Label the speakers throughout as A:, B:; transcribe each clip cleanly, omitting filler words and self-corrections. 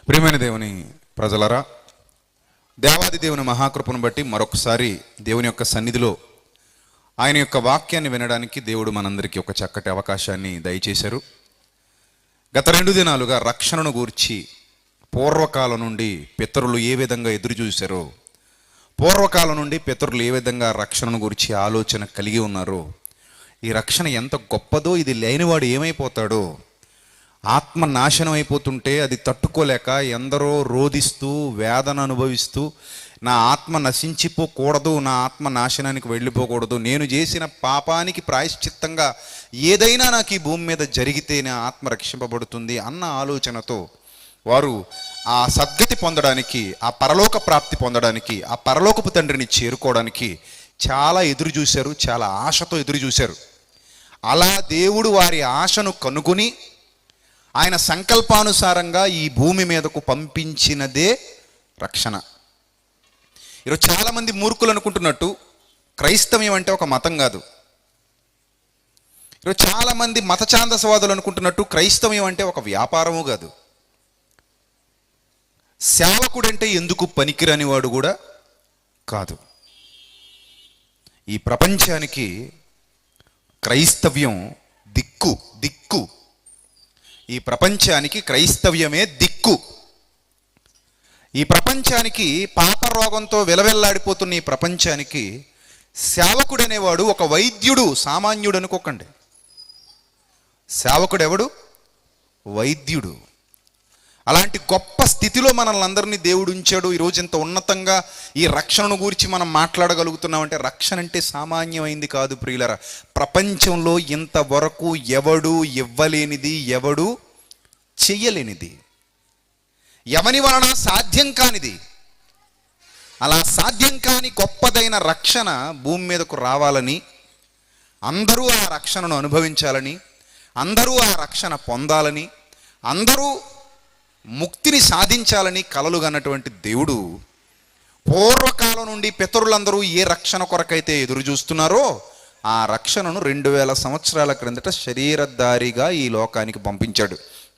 A: ప్రియమైన దేవుని ప్రజలరా, దేవాది దేవుని మహాకృపను బట్టి మరొకసారి దేవుని యొక్క సన్నిధిలో ఆయన యొక్క వాక్యాన్ని వినడానికి దేవుడు మనందరికీ ఒక చక్కటి అవకాశాన్ని దయచేశారు. గత 2 దినాలుగా రక్షణను గూర్చి పూర్వకాలం నుండి పితరులు ఏ విధంగా ఎదురు చూశారో, పూర్వకాలం నుండి పితరులు ఏ విధంగా రక్షణను గురించి ఆలోచన కలిగి ఉన్నారో, ఈ రక్షణ ఎంత గొప్పదో, ఇది లేనివాడు ఏమైపోతాడో, ఆత్మ నాశనం అయిపోతుంటే అది తట్టుకోలేక ఎందరో రోధిస్తూ వేదన అనుభవిస్తూ, నా ఆత్మ నశించిపోకూడదు, నా ఆత్మ నాశనానికి వెళ్ళిపోకూడదు, నేను చేసిన పాపానికి ప్రాయశ్చిత్తంగా ఏదైనా నాకు ఈ భూమి మీద జరిగితే నా ఆత్మ రక్షింపబడుతుంది అన్న ఆలోచనతో వారు ఆ సద్గతి పొందడానికి, ఆ పరలోక ప్రాప్తి పొందడానికి, ఆ పరలోకపు తండ్రిని చేరుకోవడానికి చాలా ఎదురు చూశారు, చాలా ఆశతో ఎదురు చూశారు. అలా దేవుడు వారి ఆశను కనుగొని ఆయన సంకల్పానుసారంగా ఈ భూమి మీదకు పంపించినదే రక్షణ. ఈరోజు చాలామంది మూర్ఖులు అనుకుంటున్నట్టు క్రైస్తవ్యం అంటే ఒక మతం కాదు. ఈరోజు చాలామంది మత ఛాందసవాదులు అనుకుంటున్నట్టు క్రైస్తవ్యం అంటే ఒక వ్యాపారము కాదు. సేవకుడంటే ఎందుకు పనికిరాని వాడు కూడా కాదు. ఈ ప్రపంచానికి క్రైస్తవ్యం దిక్కు. ఈ ప్రపంచానికి క్రైస్తవ్యమే దిక్కు. ఈ ప్రపంచానికి పాప రోగంతో విలవెల్లాడిపోతున్న ఈ ప్రపంచానికి సేవకుడు అనేవాడు ఒక వైద్యుడు, సామాన్యుడు అనుకోకండి. సేవకుడు ఎవడు? వైద్యుడు. అలాంటి గొప్ప స్థితిలో మనల్ని అందరినీ దేవుడు ఉంచాడు. ఈరోజు ఇంత ఉన్నతంగా ఈ రక్షణను గురించి మనం మాట్లాడగలుగుతున్నామంటే రక్షణ అంటే సామాన్యమైంది కాదు ప్రియులరా. ప్రపంచంలో ఇంతవరకు ఎవడు ఇవ్వలేనిది, ఎవడు చెయ్యలేనిది, ఎవని వలన సాధ్యం కానిది, అలా సాధ్యం కాని గొప్పదైన రక్షణ భూమి మీదకు రావాలని, అందరూ ఆ రక్షణను అనుభవించాలని, అందరూ ఆ రక్షణ పొందాలని, అందరూ ముక్తిని సాధించాలని కలలుగన్నటువంటి దేవుడు పూర్వకాలం నుండి పితరులందరూ ఏ రక్షణ కొరకైతే ఎదురు చూస్తున్నారో ఆ రక్షణను 2000 సంవత్సరాల క్రిందట శరీరధారిగా ఈ లోకానికి పంపించాడు.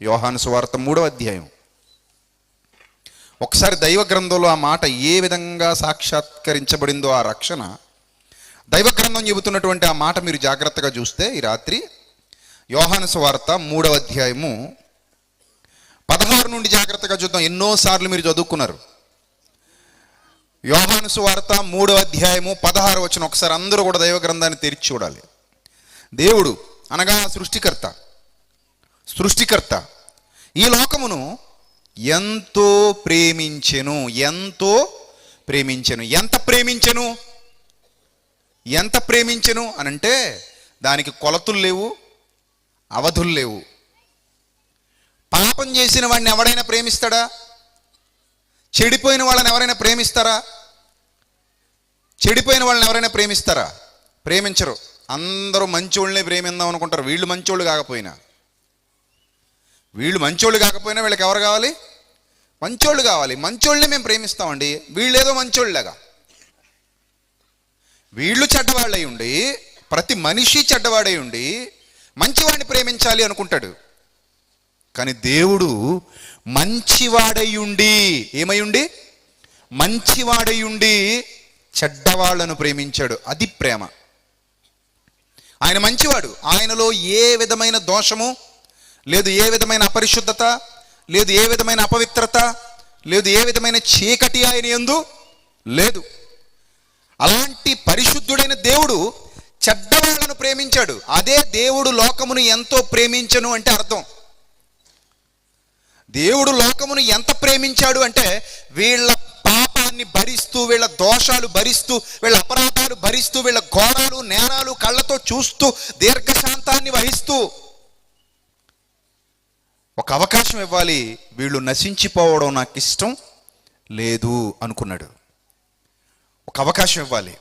A: యోహాను సువార్త 3వ అధ్యాయం. ఒకసారి దైవ గ్రంథంలో ఆ మాట ఏ విధంగా సాక్షాత్కరించబడిందో, ఆ రక్షణ దైవ గ్రంథం చెబుతున్నటువంటి ఆ మాట మీరు జాగ్రత్తగా చూస్తే ఈ రాత్రి యోహాను సువార్త 3వ అధ్యాయము 16 నుండి జాగ్రత్తగా చూద్దాం. ఎన్నోసార్లు మీరు చదువుకున్నారు. యోహాను సువార్త 3వ అధ్యాయము 16 వచనం ఒకసారి అందరూ కూడా దైవ గ్రంథాన్ని తెరిచి చూడాలి. దేవుడు అనగా సృష్టికర్త ఈ లోకమును ఎంతో ప్రేమించెను. ఎంత ప్రేమించెను అనంటే దానికి కొలతలు లేవు, అవధులు లేవు. పాపం చేసిన వాడిని ఎవడైనా ప్రేమిస్తాడా? చెడిపోయిన వాళ్ళని ఎవరైనా ప్రేమిస్తారా? ప్రేమించరు. అందరూ మంచోళ్ళనే ప్రేమిందాం అనుకుంటారు. వీళ్ళు మంచోళ్ళు కాకపోయినా వీళ్ళకి ఎవరు కావాలి? మంచోళ్ళు కావాలి. మంచోళ్ళనే మేము ప్రేమిస్తామండి. వీళ్ళేదో మంచోళ్ళలాగా, వీళ్ళు చెడ్డవాళ్ళై ఉండి, ప్రతి మనిషి చెడ్డవాడై ఉండి మంచివాడిని ప్రేమించాలి అనుకుంటాడు. కానీ దేవుడు మంచివాడై ఉండి చెడ్డవాళ్లను ప్రేమించాడు. అది ప్రేమ. ఆయన మంచివాడు. ఆయనలో ఏ విధమైన దోషము లేదు, ఏ విధమైన అపరిశుద్ధత లేదు, ఏ విధమైన అపవిత్రత లేదు, ఏ విధమైన చీకటి ఆయన యందు లేదు. అలాంటి పరిశుద్ధుడైన దేవుడు చెడ్డవాళ్లను ప్రేమించాడు. అదే దేవుడు లోకమును ఎంతో ప్రేమించను అంటే అర్థం. దేవుడు లోకమును ఎంత ప్రేమించాడు అంటే వీళ్ళ పాపాన్ని భరిస్తూ, వీళ్ళ దోషాలు భరిస్తూ, వీళ్ళ అపరాధాలు భరిస్తూ, వీళ్ళ ఘోరాలు నేరాలు కళ్ళతో చూస్తూ, దీర్ఘశాంతాన్ని వహిస్తూ ఒక అవకాశం ఇవ్వాలి. వీళ్ళు నశించిపోవడం నాకు ఇష్టం లేదు అనుకున్నాడు. ఒక అవకాశం ఇవ్వాలి.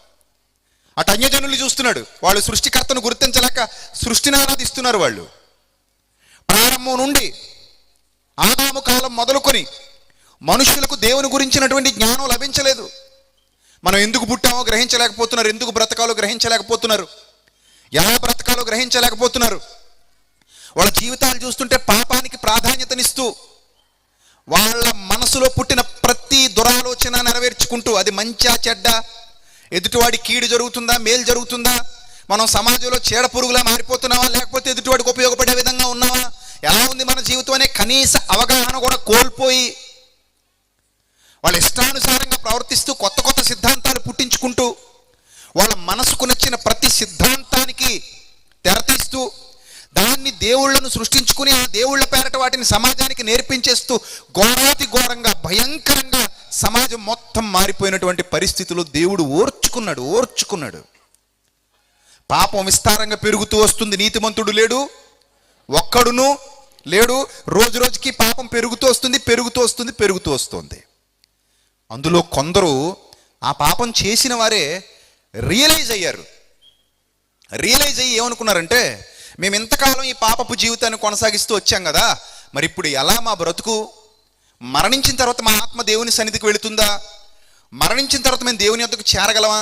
A: అటు అన్యజనులు చూస్తున్నాడు. వాళ్ళు సృష్టికర్తను గుర్తించలేక సృష్టిని ఆరాధిస్తున్నారు. వాళ్ళు ప్రారంభం నుండి ఆదాము కాలం మొదలుకొని మనుషులకు దేవుని గురించినటువంటి జ్ఞానం లభించలేదు. మనం ఎందుకు పుట్టామో గ్రహించలేకపోతున్నారు, ఎందుకు బ్రతకాలో గ్రహించలేకపోతున్నారు, ఎలా బ్రతకాలో గ్రహించలేకపోతున్నారు. వాళ్ళ జీవితాలు చూస్తుంటే పాపానికి ప్రాధాన్యతనిస్తూ వాళ్ళ మనసులో పుట్టిన ప్రతి దురాలోచన నెరవేర్చుకుంటూ, అది మంచా చెడ్డ, ఎదుటివాడి కీడు జరుగుతుందా మేలు జరుగుతుందా, మనం సమాజంలో చీడ పురుగులా మారిపోతున్నావా, లేకపోతే ఎదుటివాడికి ఉపయోగపడే విధంగా ఉన్నావా, ఎలా ఉంది మన జీవితం అనే కనీస అవగాహన కూడా కోల్పోయి వాళ్ళ ఇష్టానుసారంగా ప్రవర్తిస్తూ కొత్త కొత్త సిద్ధాంతాలు పుట్టించుకుంటూ వాళ్ళ మనసుకు నచ్చిన ప్రతి సిద్ధాంతానికి తెరతీస్తూ దాన్ని దేవుళ్లను సృష్టించుకుని ఆ దేవుళ్ల పేరట వాటిని సమాజానికి నేర్పించేస్తూ ఘోరాతి ఘోరంగా భయంకరంగా సమాజం మొత్తం మారిపోయినటువంటి పరిస్థితులు దేవుడు ఓర్చుకున్నాడు. పాపం విస్తారంగా పెరుగుతూ వస్తుంది, నీతిమంతుడు లేడు, ఒక్కడును లేడు. రోజు రోజుకి పాపం పెరుగుతూ వస్తుంది. అందులో కొందరు ఆ పాపం చేసిన వారే రియలైజ్ అయ్యి ఏమనుకున్నారంటే, మేము ఇంతకాలం ఈ పాపపు జీవితాన్ని కొనసాగిస్తూ వచ్చాం కదా, మరి ఇప్పుడు ఎలా మా బ్రతుకు, మరణించిన తర్వాత మా ఆత్మ దేవుని సన్నిధికి వెళుతుందా, మరణించిన తర్వాత మేము దేవుని యొద్దకు చేరగలమా,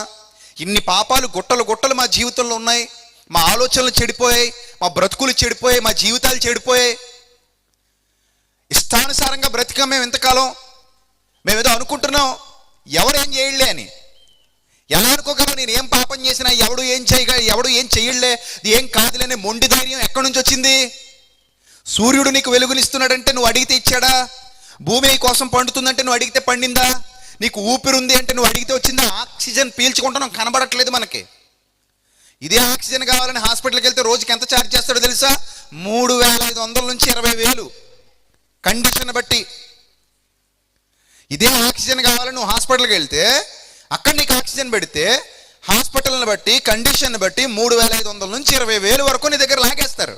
A: ఇన్ని పాపాలు గుట్టలు మా జీవితంలో ఉన్నాయి, మా ఆలోచనలు చెడిపోయాయి, మా బ్రతుకులు చెడిపోయాయి, మా జీవితాలు చెడిపోయాయి, ఇష్టానుసారంగా బ్రతికాం మేము ఇంతకాలం, మేమేదో అనుకుంటున్నాం ఎవరేం చేయలే అని. ఎలా అనుకోగలం, నేను ఏం పాపం చేసినా ఎవడు ఏం చేయలే, ఏం కాదులేనే మొండి ధైర్యం ఎక్కడి నుంచి వచ్చింది? సూర్యుడు నీకు వెలుగునిస్తున్నాడంటే నువ్వు అడిగితే ఇచ్చాడా? భూమి కోసం పండుతుందంటే నువ్వు అడిగితే పండిందా? నీకు ఊపిరుంది అంటే నువ్వు అడిగితే వచ్చిందా? ఆక్సిజన్ పీల్చుకుంటున్నాం, కనబడట్లేదు మనకి. ఇదే ఆక్సిజన్ కావాలని హాస్పిటల్కి వెళ్తే రోజుకి ఎంత ఛార్జ్ చేస్తాడో తెలుసా? 3,500 నుంచి 20,000 కండిషన్ బట్టి. ఇదే ఆక్సిజన్ కావాలని నువ్వు హాస్పిటల్కి వెళ్తే అక్కడ నీకు ఆక్సిజన్ పెడితే హాస్పిటల్ని బట్టి కండిషన్ బట్టి 3,500 నుంచి 20,000 వరకు నీ దగ్గర లాగేస్తారు.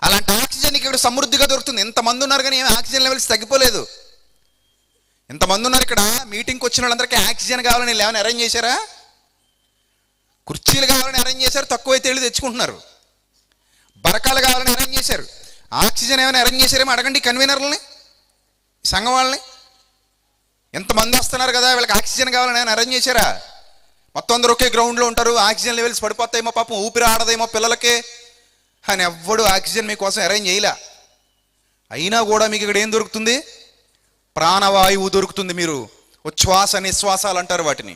A: అలాంటి ఆక్సిజన్ ఇక్కడ సమృద్ధిగా దొరుకుతుంది. ఎంతమంది ఉన్నారు కానీ ఆక్సిజన్ లెవెల్స్ తగ్గిపోలేదు. ఎంతమంది ఉన్నారు ఇక్కడ మీటింగ్కి వచ్చిన వాళ్ళందరికీ ఆక్సిజన్ కావాలని ఏమైనా అరేంజ్ చేశారా? కుర్చీలు కావాలని అరేంజ్ చేశారు, తక్కువైతే వెళ్ళి తెచ్చుకుంటున్నారు. బరకాలు కావాలని అరేంజ్ చేశారు, ఆక్సిజన్ ఏమైనా అరేంజ్ చేశారేమో అడగండి కన్వీనర్లని, సంఘం వాళ్ళని. ఎంతమంది వస్తున్నారు కదా, వీళ్ళకి ఆక్సిజన్ కావాలని ఏమైనా అరేంజ్ చేశారా? మొత్తం అందరూ ఒకే గ్రౌండ్లో ఉంటారు, ఆక్సిజన్ లెవెల్స్ పడిపోతాయేమో, పాపం ఊపిరి ఆడదేమో పిల్లలకే అని ఎవ్వడు ఆక్సిజన్ మీకోసం అరేంజ్ చేయలే. అయినా కూడా మీకు ఇక్కడ ఏం దొరుకుతుంది? ప్రాణవాయువు దొరుకుతుంది. మీరు ఉచ్ఛ్వాస నిశ్వాసాలు అంటారు వాటిని.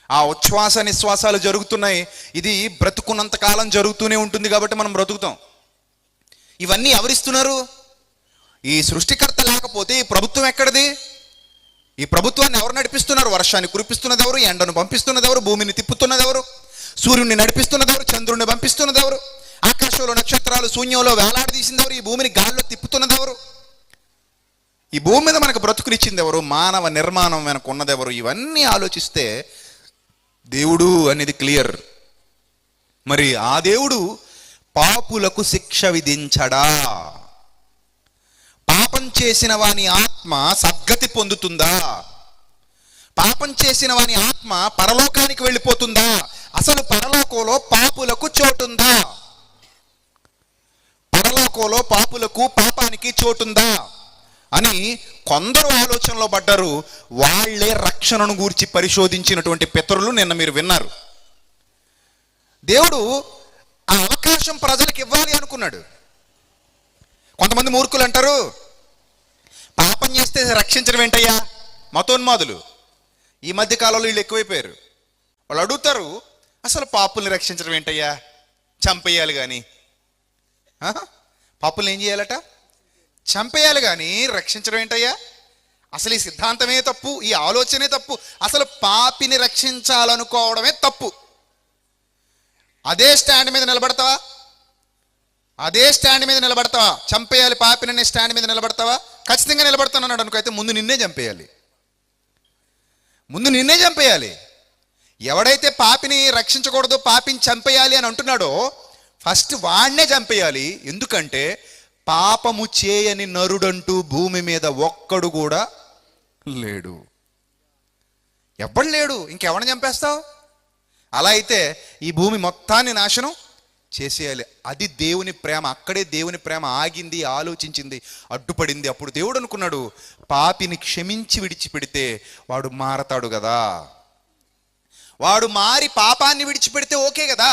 A: ఆ ఉచ్ఛ్వాస నిశ్వాసాలు జరుగుతున్నాయి. ఇది బ్రతుకున్నంత కాలం జరుగుతూనే ఉంటుంది కాబట్టి మనం బ్రతుకుతాం. ఇవన్నీ ఎవరిస్తున్నారు? ఈ సృష్టికర్త లేకపోతే ఈ ప్రభుత్వం ఎక్కడిది? ఈ ప్రభుత్వాన్ని ఎవరు నడిపిస్తున్నారు? వర్షాన్ని కురిపిస్తున్నది ఎవరు? ఎండను పంపిస్తున్నది ఎవరు? భూమిని తిప్పుతున్నది ఎవరు? సూర్యుడిని నడిపిస్తున్నది ఎవరు? చంద్రుడిని పంపిస్తున్నది ఎవరు? ఆకాశంలో నక్షత్రాలు శూన్యంలో వేలాడదీసింది ఎవరు? ఈ భూమిని గాల్లో తిప్పుతున్నది ఎవరు? ఈ భూమి మీద మనకు బ్రతుకునిచ్చింది ఎవరు? మానవ నిర్మాణం వెనక ఉన్నది ఎవరు? ఇవన్నీ ఆలోచిస్తే దేవుడు అనేది క్లియర్. మరి ఆ దేవుడు పాపులకు శిక్ష విధించడా? పాపం చేసిన వాని ఆత్మ సద్గతి పొందుతుందా? పాపం చేసిన వాని ఆత్మ పరలోకానికి వెళ్ళిపోతుందా? అసలు పరలోకంలో పాపులకు చోటుందా? పరలోకంలో పాపులకు పాపానికి చోటుందా అని కొందరు ఆలోచనలో పడ్డారు. వాళ్లే రక్షణను గూర్చి పరిశోధించినటువంటి పితరులు నిన్న మీరు విన్నారు. దేవుడు ఆ అవకాశం ప్రజలకు ఇవ్వాలి అనుకున్నాడు. కొంతమంది మూర్ఖులు అంటారు, పాపం చేస్తే రక్షించడం ఏంటయ్యా? మతోన్మాదులు ఈ మధ్య కాలంలో వీళ్ళు ఎక్కువైపోయారు. వాళ్ళు అడుగుతారు, అసలు పాపుల్ని రక్షించడం ఏంటయ్యా? చంపేయాలి కానీ. పాపుల్ని ఏం చేయాలట? చంపేయాలి కానీ రక్షించడం ఏంటయ్యా? అసలు ఈ సిద్ధాంతమే తప్పు, ఈ ఆలోచనే తప్పు, అసలు పాపిని రక్షించాలనుకోవడమే తప్పు. అదే స్టాండ్ మీద నిలబడతావా? చంపేయాలి పాపిని అనే స్టాండ్ మీద నిలబడతావా? ఖచ్చితంగా నిలబడతానన్నాడు అనుకో, అయితే ముందు నిన్నే చంపేయాలి. ఎవడైతే పాపిని రక్షించకూడదు, పాపిని చంపేయాలి అని అంటున్నాడో ఫస్ట్ వాడినే చంపేయాలి. ఎందుకంటే పాపము చేయని నరుడంటూ భూమి మీద ఒక్కడు కూడా లేడు. ఎవ్వడు లేడు, ఇంకెవరిని చంపేస్తావు? అలా అయితే ఈ భూమి మొత్తాన్ని నాశనం చేసేయాలి. అది దేవుని ప్రేమ. అక్కడే దేవుని ప్రేమ ఆగింది, ఆలోచించింది, అడ్డుపడింది. అప్పుడు దేవుడు అనుకున్నాడు, పాపిని క్షమించి విడిచిపెడితే వాడు మారతాడు కదా, వాడు మారి పాపాన్ని విడిచిపెడితే ఓకే కదా.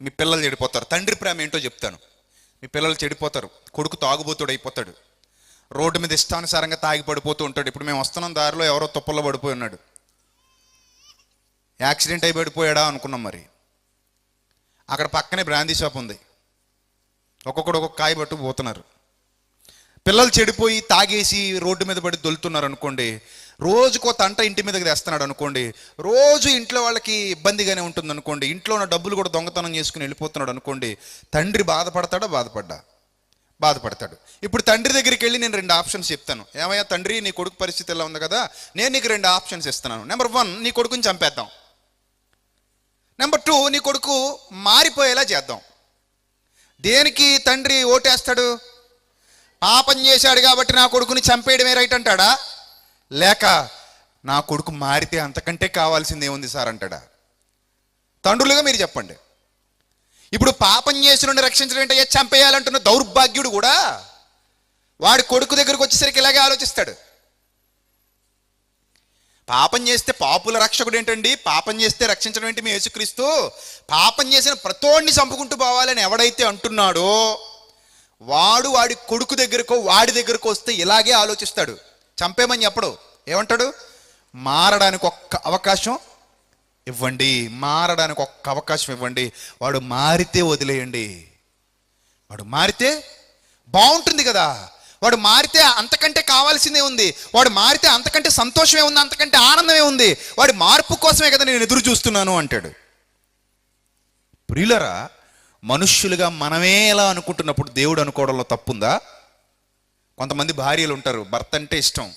A: మీ పిల్లలు చెడిపోతారు. తండ్రి ప్రేమ ఏంటో చెప్తాను. మీ పిల్లలు చెడిపోతారు. కొడుకు తాగుబోతుడు అయిపోతాడు. రోడ్డు మీద ఇష్టానుసారంగా తాగి పడిపోతూ ఉంటాడు. ఇప్పుడు మేము వస్తున్నాం, దారిలో ఎవరో తుప్పల్లో పడిపోయి ఉన్నాడు. యాక్సిడెంట్ అయి పడిపోయాడా అనుకున్నాం. మరి అక్కడ పక్కనే బ్రాందీ షాప్ ఉంది, ఒక్కొక్కడు ఒక్కొక్క కాయ పట్టు పోతున్నారు. పిల్లలు చెడిపోయి తాగేసి రోడ్డు మీద పడి దొలుతున్నారు అనుకోండి, రోజుకో తంట ఇంటి మీదకి తెస్తున్నాడు అనుకోండి, రోజు ఇంట్లో వాళ్ళకి ఇబ్బందిగానే ఉంటుంది అనుకోండి, ఇంట్లో ఉన్న డబ్బులు కూడా దొంగతనం చేసుకుని వెళ్ళిపోతున్నాడు అనుకోండి, తండ్రి బాధపడతాడా? బాధపడతాడు. ఇప్పుడు తండ్రి దగ్గరికి వెళ్ళి నేను 2 ఆప్షన్స్ చెప్తాను. ఏమయ్యా తండ్రి, నీ కొడుకు పరిస్థితి ఎలా ఉంది కదా, నేను నీకు 2 ఆప్షన్స్ ఇస్తున్నాను. నెంబర్ 1, నీ కొడుకుని చంపేద్దాం. నెంబర్ 2, నీ కొడుకు మారిపోయేలా చేద్దాం. దేనికి తండ్రి ఓటేస్తాడు? పాపం చేశాడు కాబట్టి నా కొడుకుని చంపేయడమే రైట్ అంటాడా, లేక నా కొడుకు మారితే అంతకంటే కావాల్సింది ఏముంది సార్ అంటాడా? తండ్రులుగా మీరు చెప్పండి. ఇప్పుడు పాపం చేసిన నుండి రక్షించడం ఏంటయ్యా, చంపేయాలంటున్న దౌర్భాగ్యుడు కూడా వాడి కొడుకు దగ్గరకు వచ్చేసరికి ఇలాగే ఆలోచిస్తాడు. పాపం చేస్తే పాపుల రక్షకుడు ఏంటండి, పాపం చేస్తే రక్షించడం ఏంటి మీ యేసుక్రీస్తు? పాపం చేసిన ప్రతోడిని చంపుకుంటూ పోవాలని ఎవడైతే అంటున్నాడో వాడి కొడుకు దగ్గరకో వాడి దగ్గరకు వస్తే ఇలాగే ఆలోచిస్తాడు. చంపేమని చెప్పడు, ఏమంటాడు? మారడానికి ఒక్క అవకాశం ఇవ్వండి, మారడానికి ఒక్క అవకాశం ఇవ్వండి, వాడు మారితే వదిలేయండి. వాడు మారితే బాగుంటుంది కదా, వాడు మారితే అంతకంటే కావాల్సిందే ఉంది, వాడు మారితే అంతకంటే సంతోషమే ఉంది, అంతకంటే ఆనందమే ఉంది, వాడి మార్పు కోసమే కదా నేను ఎదురు చూస్తున్నాను అంటాడు. ప్రియులరా, మనుష్యులుగా మనమే ఎలా అనుకుంటున్నప్పుడు దేవుడు అనుకోవడంలో తప్పుందా? కొంతమంది భార్యలు ఉంటారు, భర్త అంటే ఇష్టం,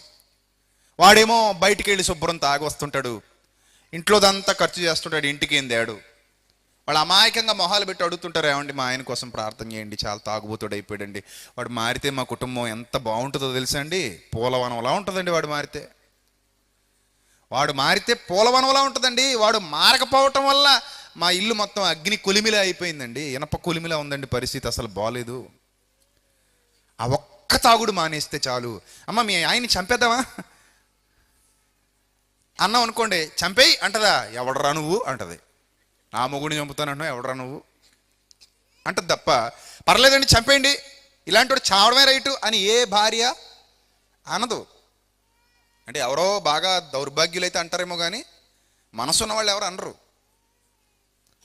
A: వాడేమో బయటికి వెళ్ళి శుభ్రం తాగి వస్తుంటాడు, ఇంట్లోదంతా ఖర్చు చేస్తుంటాడు, ఇంటికి ఏం తేడు. వాళ్ళు అమాయకంగా మొహాలు పెట్టి అడుగుతుంటారు, ఏమండి మా ఆయన కోసం ప్రార్థన చేయండి, చాలా తాగుబోతుడు అయిపోయాడండి, వాడు మారితే మా కుటుంబం ఎంత బాగుంటుందో తెలుసా అండి, పూలవనంలా ఉంటుందండి. వాడు మారితే పూలవనంలా ఉంటుందండి. వాడు మారకపోవటం వల్ల మా ఇల్లు మొత్తం అగ్ని కొలిమిలా అయిపోయిందండి, ఇనప కొలిమిలా ఉందండి, పరిస్థితి అసలు బాగాలేదు. ఆ ఒక్క తాగుడు మానేస్తే చాలు. అమ్మ మీ ఆయన్ని చంపేద్దామా అన్నాం అనుకోండి, చంపేయి అంటదా, ఎవడరా నువ్వు అంటది. నా మొగుడిని చంపుతానంటున్నావు, ఎవడరా నువ్వు అంటది తప్ప, పర్లేదండి చంపేయండి, ఇలాంటి వాడు చావడమే రైటు అని ఏ భార్య అనదు. అంటే ఎవరో బాగా దౌర్భాగ్యులైతే అంటారేమో కానీ మనసున్న వాళ్ళు ఎవరు అనరు.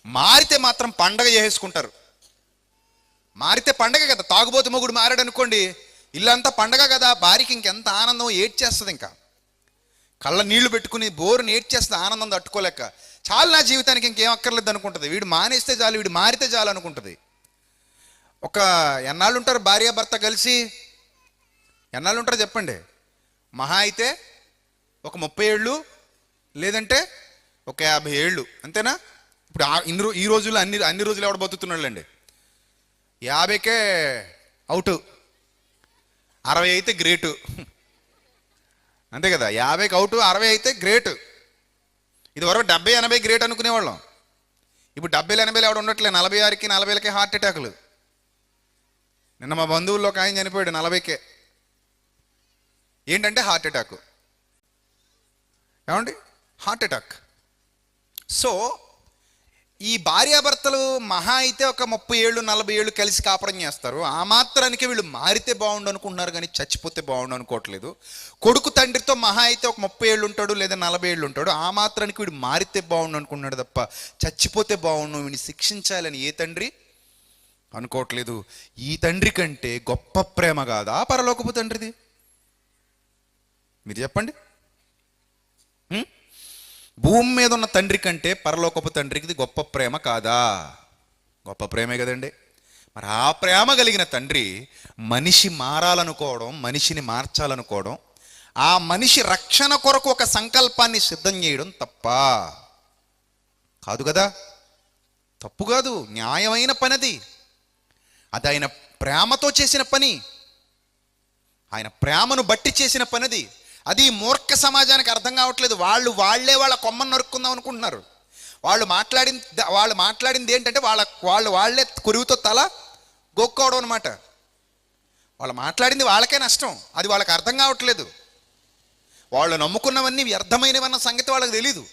A: మారితే మాత్రం పండగ చేసుకుంటారు. మారితే పండగ కదా, తాగుబోతు మొగుడు మారాడు అనుకోండి, ఇల్లంతా పండగ కదా, భార్యకి ఇంకెంత ఆనందం, ఏడ్చేస్తుంది, ఇంకా కళ్ళ నీళ్లు పెట్టుకుని బోరుని ఏడ్చేస్తుంది, ఆనందం తట్టుకోలేక. చాలు నా జీవితానికి ఇంకేం అక్కర్లేదు అనుకుంటుంది. వీడు మానేస్తే చాలు, వీడు మారితే చాలు అనుకుంటుంది. ఒక ఎన్నాళ్ళు ఉంటారు భార్యాభర్త కలిసి? ఎన్నాళ్ళు ఉంటారు చెప్పండి? మహా అయితే ఒక 30 ఏళ్ళు, లేదంటే ఒక 50 ఏళ్ళు, అంతేనా? ఇప్పుడు ఈ రోజుల్లో అన్ని రోజులు ఎవడు బతుకుతున్నాళ్ళండి? 50కే అవుట్, 60 అయితే గ్రేటు, అంతే కదా? 50కి అవుట్, 60 అయితే గ్రేట్. ఇదివరకు 70-80 గ్రేట్ అనుకునేవాళ్ళం. ఇప్పుడు 70-80 ఎవడు ఉండట్లే, 46కి 40కి హార్ట్ అటాకులు. నిన్న మా బంధువుల్లో ఒక ఆయన చనిపోయాడు 40కే. ఏంటంటే హార్ట్ అటాక్. ఏమండి, హార్ట్ అటాక్. సో ఈ భార్యాభర్తలు మహా అయితే ఒక 30 ఏళ్ళు 40 ఏళ్ళు కలిసి కాపురం చేస్తారు. ఆ మాత్రానికి వీళ్ళు మారితే బాగుండు అనుకుంటున్నారు కానీ చచ్చిపోతే బాగుండు అనుకోవట్లేదు. కొడుకు తండ్రితో మహా అయితే ఒక 30 ఏళ్ళు ఉంటాడు, లేదా 40 ఏళ్ళు ఉంటాడు. ఆ మాత్రానికి వీడు మారితే బాగుండు అనుకుంటున్నాడు తప్ప చచ్చిపోతే బాగుండు, వీడిని శిక్షించాలని ఏ తండ్రి అనుకోవట్లేదు. ఈ తండ్రి కంటే గొప్ప ప్రేమ కాదా పరలోకపు తండ్రిది? మీరు చెప్పండి. భూమి మీద ఉన్న తండ్రి కంటే పరలోకపు తండ్రికి గొప్ప ప్రేమ కాదా? గొప్ప ప్రేమే కదండి. మరి ఆ ప్రేమ కలిగిన తండ్రి మనిషి మారాలనుకోవడం, మనిషిని మార్చాలనుకోవడం, ఆ మనిషి రక్షణ కొరకు ఒక సంకల్పాన్ని సిద్ధం చేయడం తప్ప కాదు కదా? తప్పు కాదు, న్యాయమైన పనిది. అది ఆయన ప్రేమతో చేసిన పని, ఆయన ప్రేమను బట్టి చేసిన పనిది. అది మూర్ఖ సమాజానికి అర్థం కావట్లేదు. వాళ్ళే వాళ్ళ కొమ్మను నరుక్కుందాం అనుకుంటున్నారు. వాళ్ళు మాట్లాడింది ఏంటంటే వాళ్ళే కురువుతో తల గోక్కోవడం అనమాట. వాళ్ళు మాట్లాడింది వాళ్ళకే నష్టం, అది వాళ్ళకి అర్థం కావట్లేదు. వాళ్ళు నమ్ముకున్నవన్నీ వ్యర్థమైనవన్న సంగతి వాళ్ళకి తెలీదు.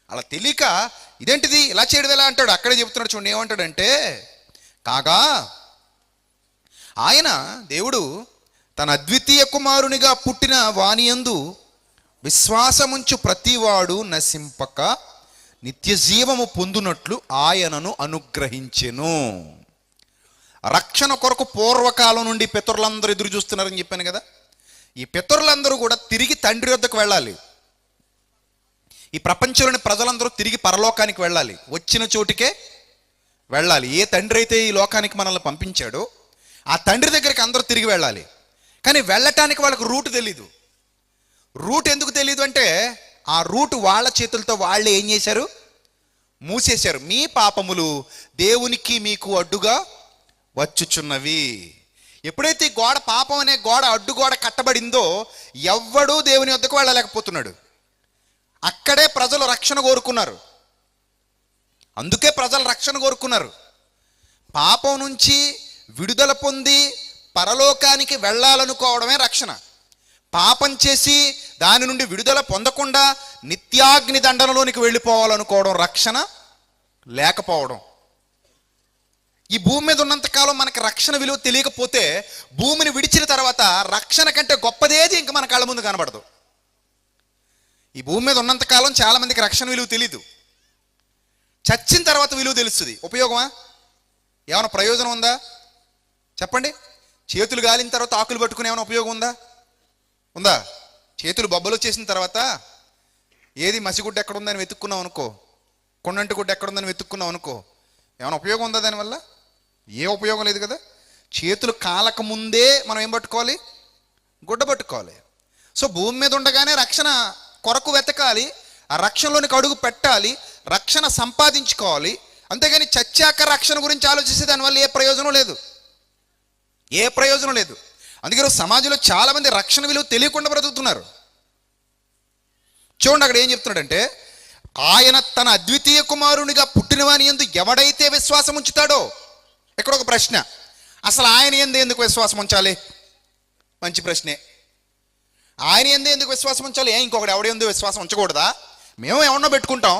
A: అలా తెలియక ఇదేంటిది ఇలా చేయడం ఎలా అంటాడు. అక్కడే చెబుతున్నాడు చూడండి, ఏమంటాడంటే, కాగా ఆయన దేవుడు తన అద్వితీయ కుమారునిగా పుట్టిన వానియందు విశ్వాసముంచు ప్రతివాడు నశింపక నిత్య జీవము పొందునట్లు ఆయనను అనుగ్రహించెను. రక్షణ కొరకు పూర్వకాలం నుండి పితరులందరూ ఎదురు చూస్తున్నారని చెప్పాను కదా. ఈ పితరులందరూ కూడా తిరిగి తండ్రి వద్దకు వెళ్ళాలి. ఈ ప్రపంచంలోని ప్రజలందరూ తిరిగి పరలోకానికి వెళ్ళాలి, వచ్చిన చోటికే వెళ్ళాలి. ఏ తండ్రి అయితే ఈ లోకానికి మనల్ని పంపించాడో ఆ తండ్రి దగ్గరికి అందరూ తిరిగి వెళ్ళాలి. కానీ వెళ్ళటానికి వాళ్ళకు రూట్ తెలీదు. రూట్ ఎందుకు తెలీదు అంటే ఆ రూట్ వాళ్ళ చేతులతో వాళ్ళే ఏం చేశారు, మూసేశారు. మీ పాపములు దేవునికి మీకు అడ్డుగా వచ్చుచున్నవి. ఎప్పుడైతే ఈ గోడ, పాపం అనే గోడ, అడ్డుగోడ కట్టబడిందో ఎవ్వడూ దేవుని వద్దకు వెళ్ళలేకపోతున్నాడు. అక్కడే ప్రజలు రక్షణ కోరుకున్నారు. అందుకే ప్రజలు రక్షణ కోరుకున్నారు. పాపం నుంచి విడుదల పొంది పరలోకానికి వెళ్ళాలనుకోవడమే రక్షణ. పాపం చేసి దాని నుండి విడుదల పొందకుండా నిత్యాగ్ని దండనలోనికి వెళ్ళిపోవాలనుకోవడం రక్షణ లేకపోవడం. ఈ భూమి మీద ఉన్నంతకాలం మనకి రక్షణ విలువ తెలియకపోతే భూమిని విడిచిన తర్వాత రక్షణ కంటే గొప్పదేది ఇంక మన కళ్ళ ముందు కనబడదు. ఈ భూమి మీద ఉన్నంతకాలం చాలా మందికి రక్షణ విలువ తెలీదు. చచ్చిన తర్వాత విలువ తెలుస్తుంది. ఉపయోగమా? ఏమైనా ప్రయోజనం ఉందా చెప్పండి? చేతులు గాలిన తర్వాత ఆకులు పట్టుకుని ఏమైనా ఉపయోగం ఉందా? చేతులు బొబ్బలు వచ్చేసిన తర్వాత ఏది మసిగుడ్డ ఎక్కడుందని వెతుక్కున్నావు అనుకో, కొండంటి గుడ్డ ఎక్కడుందని వెతుక్కున్నావు అనుకో, ఏమైనా ఉపయోగం ఉందా దానివల్ల? ఏ ఉపయోగం లేదు కదా. చేతులు కాలక ముందే మనం ఏం పట్టుకోవాలి? గుడ్డ పట్టుకోవాలి. సో భూమి మీద ఉండగానే రక్షణ కొరకు వెతకాలి, ఆ రక్షణలోనికి అడుగు పెట్టాలి, రక్షణ సంపాదించుకోవాలి. అంతేగాని చచ్చాక రక్షణ గురించి ఆలోచిస్తే దానివల్ల ఏ ప్రయోజనం లేదు, ఏ ప్రయోజనం లేదు. అందుకే సమాజంలో చాలా మంది రక్షణ విలువ తెలియకుండా బ్రతుకుతున్నారు. చూడండి అక్కడ ఏం చెప్తున్నాడంటే, ఆయన తన అద్వితీయ కుమారునిగా పుట్టినవాని యందు ఎవడైతే విశ్వాసం ఉంచుతాడో. ఇక్కడ ఒక ప్రశ్న, అసలు ఆయన యందు ఎందుకు విశ్వాసం ఉంచాలి? మంచి ప్రశ్నే. ఆయన యందు ఎందుకు విశ్వాసం ఉంచాలి? ఇంకొకటి ఎవడి యందు విశ్వాసం ఉంచకూడదా? మేము ఏమన్నా పెట్టుకుంటాం,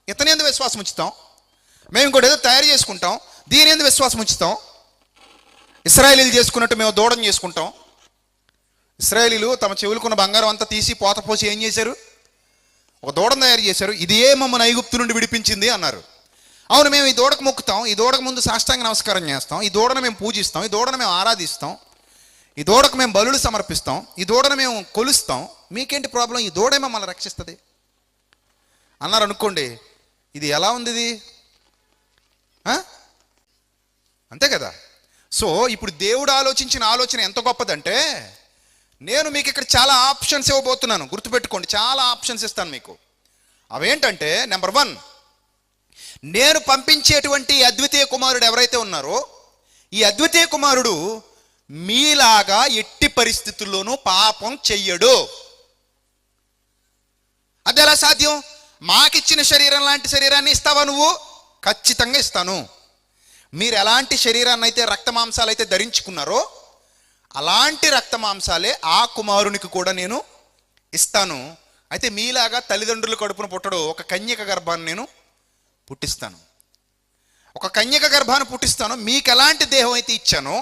A: ఇతని యందు విశ్వాసం ఉంచుతాం. మేము ఇంకోటి ఏదో తయారు చేసుకుంటాం, దీని యందు విశ్వాసం ఉంచుతాం. ఇశ్రాయేలీలు చేసుకున్నట్టు మేము దూడం చేసుకుంటాం. ఇశ్రాయేలీలు తమ చెవులుకున్న బంగారం అంతా తీసి పోత పోసి ఏం చేశారు? ఒక దూడను తయారు చేశారు. ఇదే మమ్మల్ని ఐగుప్తు నుండి విడిపించింది అన్నారు. అవును, మేము ఈ దూడకు మొక్కుతాం, ఈ దూడకు ముందు సాష్టాంగ నమస్కారం చేస్తాం, ఈ దూడను మేము పూజిస్తాం, ఈ దూడను మేము ఆరాధిస్తాం, ఈ దూడకు మేము బలులు సమర్పిస్తాం, ఈ దూడను మేము కొలుస్తాం. మీకేంటి ప్రాబ్లం? ఈ దూడే మమ్మల్ని రక్షిస్తుంది అన్నారు అనుకోండి. ఇది ఎలా ఉంది? ఇది అంతే కదా. సో ఇప్పుడు దేవుడు ఆలోచించిన ఆలోచన ఎంత గొప్పదంటే, నేను మీకు ఇక్కడ చాలా ఆప్షన్స్ ఇవ్వబోతున్నాను. గుర్తుపెట్టుకోండి, చాలా ఆప్షన్స్ ఇస్తాను మీకు. అవేంటంటే, నెంబర్ 1, నేను పంపించేటువంటి అద్వితీయ కుమారుడు ఎవరైతే ఉన్నారో, ఈ అద్వితీయ కుమారుడు మీలాగా ఎట్టి పరిస్థితుల్లోనూ పాపం చెయ్యడు. అది ఎలా సాధ్యం? మాకిచ్చిన శరీరం లాంటి శరీరాన్ని ఇస్తావా నువ్వు? ఖచ్చితంగా ఇస్తాను. మీరు ఎలాంటి శరీరాన్ని అయితే, రక్త మాంసాలు అయితే ధరించుకున్నారో అలాంటి రక్త మాంసాలే ఆ కుమారునికి కూడా నేను ఇస్తాను. అయితే మీలాగా తల్లిదండ్రుల కడుపున పుట్టడు, ఒక కన్యక గర్భాన్ని నేను పుట్టిస్తాను. ఒక కన్యక గర్భాన్ని పుట్టిస్తాను. మీకు ఎలాంటి దేహం అయితే ఇచ్చానో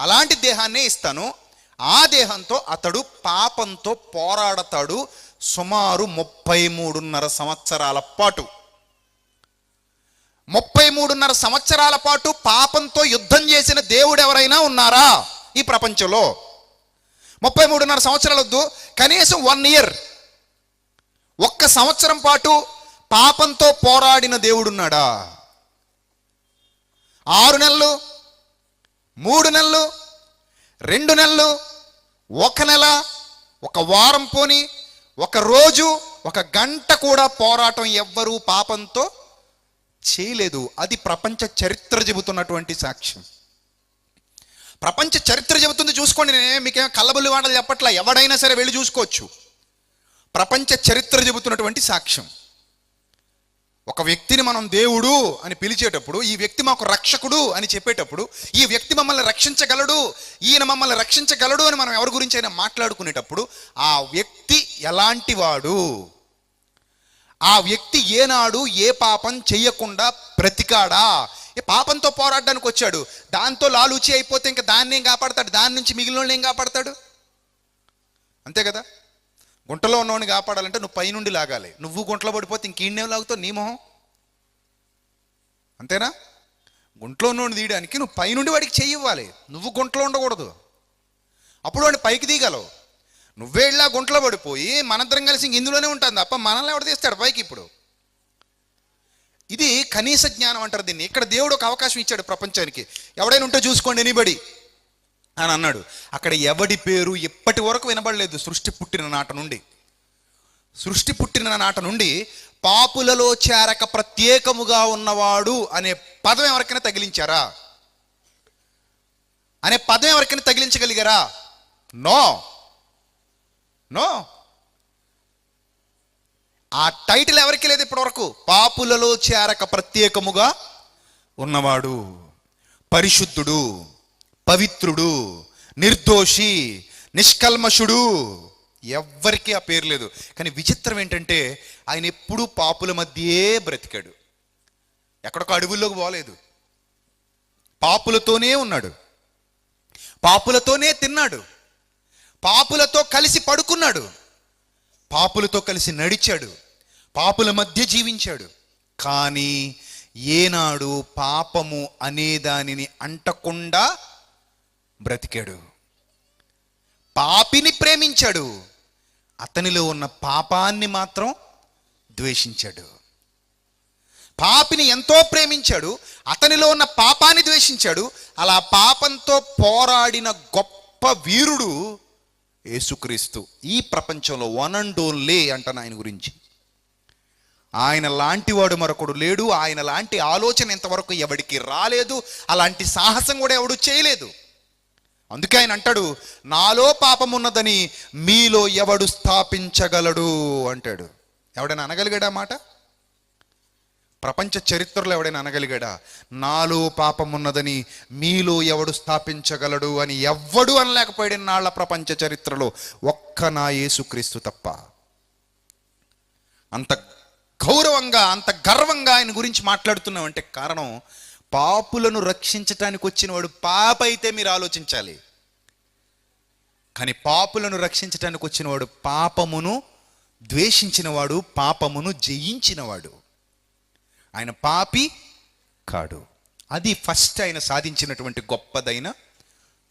A: అలాంటి దేహాన్నే ఇస్తాను. ఆ దేహంతో అతడు పాపంతో పోరాడతాడు సుమారు 33.5 సంవత్సరాల పాటు. 33.5 సంవత్సరాల పాటు పాపంతో యుద్ధం చేసిన దేవుడు ఎవరైనా ఉన్నారా ఈ ప్రపంచంలో? 33.5 సంవత్సరాలు వద్దు, కనీసం 1 year, 1 సంవత్సరం పాటు పాపంతో పోరాడిన దేవుడున్నాడా? 6 నెలలు, 3 నెలలు, 2 నెలలు, 1 నెల, 1 వారం, పోని 1 రోజు, 1 గంట కూడా పోరాటం ఎవ్వరూ పాపంతో చేయలేదు. అది ప్రపంచ చరిత్ర చెబుతున్నటువంటి సాక్ష్యం. ప్రపంచ చరిత్ర చెబుతుంది. చూసుకోండి, నేనే మీకేమో కళ్ళబుల్లి వాటలు చెప్పట్లా. ఎవడైనా సరే వెళ్ళి చూసుకోవచ్చు. ప్రపంచ చరిత్ర చెబుతున్నటువంటి సాక్ష్యం. ఒక వ్యక్తిని మనం దేవుడు అని పిలిచేటప్పుడు, ఈ వ్యక్తి మాకు రక్షకుడు అని చెప్పేటప్పుడు, ఈ వ్యక్తి మమ్మల్ని రక్షించగలడు, ఈయన మమ్మల్ని రక్షించగలడు అని మనం ఎవరి గురించి అయినా మాట్లాడుకునేటప్పుడు, ఆ వ్యక్తి ఎలాంటి వాడు, ఆ వ్యక్తి ఏనాడు ఏ పాపం చెయ్యకుండా బ్రతికాడా,
B: పాపంతో పోరాడడానికి వచ్చాడు. దాంతో లాలూచి అయిపోతే ఇంకా దాన్ని ఏం కాపాడతాడు? దాని నుంచి మిగిలిన ఏం కాపాడతాడు? అంతే కదా. గుంటలో ఉన్నవాడిని కాపాడాలంటే నువ్వు పైనుండి లాగాలి. నువ్వు గుంటలో పడిపోతే ఇంకేం లాగుతావు? నీ మొహం. అంతేనా? గుంటలో ఉన్నవాడిని తీయడానికి నువ్వు పైనుండి వాడికి చెయ్యి ఇవ్వాలి. నువ్వు గుంటలో ఉండకూడదు. అప్పుడు వాడిని పైకి తీయగలవు. నువ్వే ఇలా గుంటలో పడిపోయి మనందరం కలిసి ఇందులోనే ఉంటుంది తప్ప మనల్ని ఎవడు తీస్తాడు పైకి? ఇప్పుడు ఇది కనీస జ్ఞానం అంటారు దీన్ని. ఇక్కడ దేవుడు ఒక అవకాశం ఇచ్చాడు ప్రపంచానికి. ఎవడైనా ఉంటే చూసుకోండి ఎనీబడి అని అన్నాడు. అక్కడ ఎవడి పేరు ఇప్పటి వరకు వినబడలేదు. సృష్టి పుట్టిన నాట నుండి పాపులలో చేరక ప్రత్యేకముగా ఉన్నవాడు అనే పదం ఎవరికైనా తగిలించారా? అనే పదం ఎవరికైనా తగిలించగలిగారా? నో. ఆ టైటిల్ ఎవరికి లేదు ఇప్పటి వరకు. పాపులలో చేరక ప్రత్యేకముగా ఉన్నవాడు, పరిశుద్ధుడు, పవిత్రుడు, నిర్దోషి, నిష్కల్మషుడు, ఎవ్వరికీ ఆ పేరు లేదు. కానీ విచిత్రం ఏంటంటే ఆయన ఎప్పుడూ పాపుల మధ్యే బ్రతికాడు. ఎక్కడికో అడవుల్లోకి పోలేదు. పాపులతోనే ఉన్నాడు, పాపులతోనే తిన్నాడు, పాపులతో కలిసి పడుకున్నాడు, పాపులతో కలిసి నడిచాడు, పాపుల మధ్య జీవించాడు. కానీ ఏనాడు పాపము అనే దానిని అంటకుండా బ్రతికాడు. పాపిని ప్రేమించాడు, అతనిలో ఉన్న పాపాన్ని మాత్రం ద్వేషించాడు. పాపిని ఎంతో ప్రేమించాడు, అతనిలో ఉన్న పాపాన్ని ద్వేషించాడు. అలా పాపంతో పోరాడిన గొప్ప వీరుడు యేసుక్రీస్తు. ఈ ప్రపంచంలో వన్ అండ్ ఓన్లీ అంటాను ఆయన గురించి. ఆయన లాంటి వాడు మరొకడు లేడు. ఆయన లాంటి ఆలోచన ఇంతవరకు ఎవడికి రాలేదు. అలాంటి సాహసం కూడా ఎవడు చేయలేదు. అందుకే ఆయన అంటాడు, నాలో పాపం ఉన్నదని మీలో ఎవడు స్థాపించగలడు అంటాడు. ఎవడైనా అనగలిగాడా మాట? ప్రపంచ చరిత్రలో ఎవడైనా అనగలిగాడా? నాలో పాపం ఉన్నదని మీలో ఎవడు స్థాపించగలడు అని ఎవ్వడు అనలేకపోయాడు నాళ్ళ ప్రపంచ చరిత్రలో, ఒక్క నా యేసుక్రీస్తు తప్ప. అంత గౌరవంగా, అంత గర్వంగా ఆయన గురించి మాట్లాడుతున్నామంటే కారణం, పాపులను రక్షించటానికి వచ్చిన వాడు పాప అయితే మీరు ఆలోచించాలి. కానీ పాపులను రక్షించటానికి వచ్చిన వాడు పాపమును ద్వేషించినవాడు, పాపమును జయించినవాడు. ఆయన పాపి కాడు. అది ఫస్ట్ ఆయన సాధించినటువంటి గొప్పదైన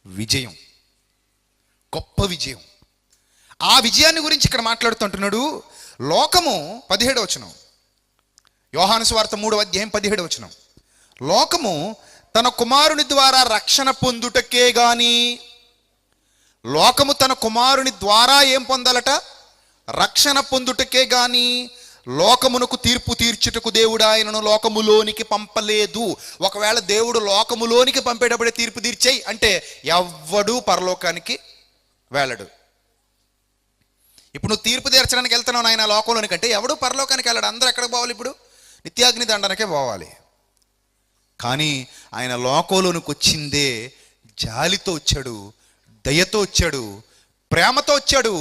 B: విజయం, గొప్ప విజయం. ఆ విజయాన్ని గురించి ఇక్కడ మాట్లాడుతుంటున్నాడు. లోకము 17వ వచనం, యోహాను సువార్త 3వ అధ్యాయం 17వ వచనం. లోకము తన కుమారుని ద్వారా రక్షణ పొందుటకే గాని, లోకము తన కుమారుని ద్వారా ఏం పొందాలట? రక్షణ పొందుటకే గాని లోకమునకు తీర్పు తీర్చుటకు దేవుడు ఆయనను లోకములోనికి పంపలేదు. ఒకవేళ దేవుడు లోకములోనికి పంపేటప్పుడే తీర్పు తీర్చేయి అంటే ఎవ్వడూ పరలోకానికి వెళ్ళడు. ఇప్పుడు నువ్వు తీర్పు తీర్చడానికి వెళ్తున్నావు నాయన లోకంలోనికి అంటే ఎవడు పరలోకానికి వెళ్ళడు. అందరూ ఎక్కడికి పోవాలి? ఇప్పుడు నిత్యాగ్ని దండనకే పోవాలి. కానీ ఆయన లోకంలోనికి వచ్చిందే జాలితో వచ్చాడు, దయతో వచ్చాడు, ప్రేమతో వచ్చాడు,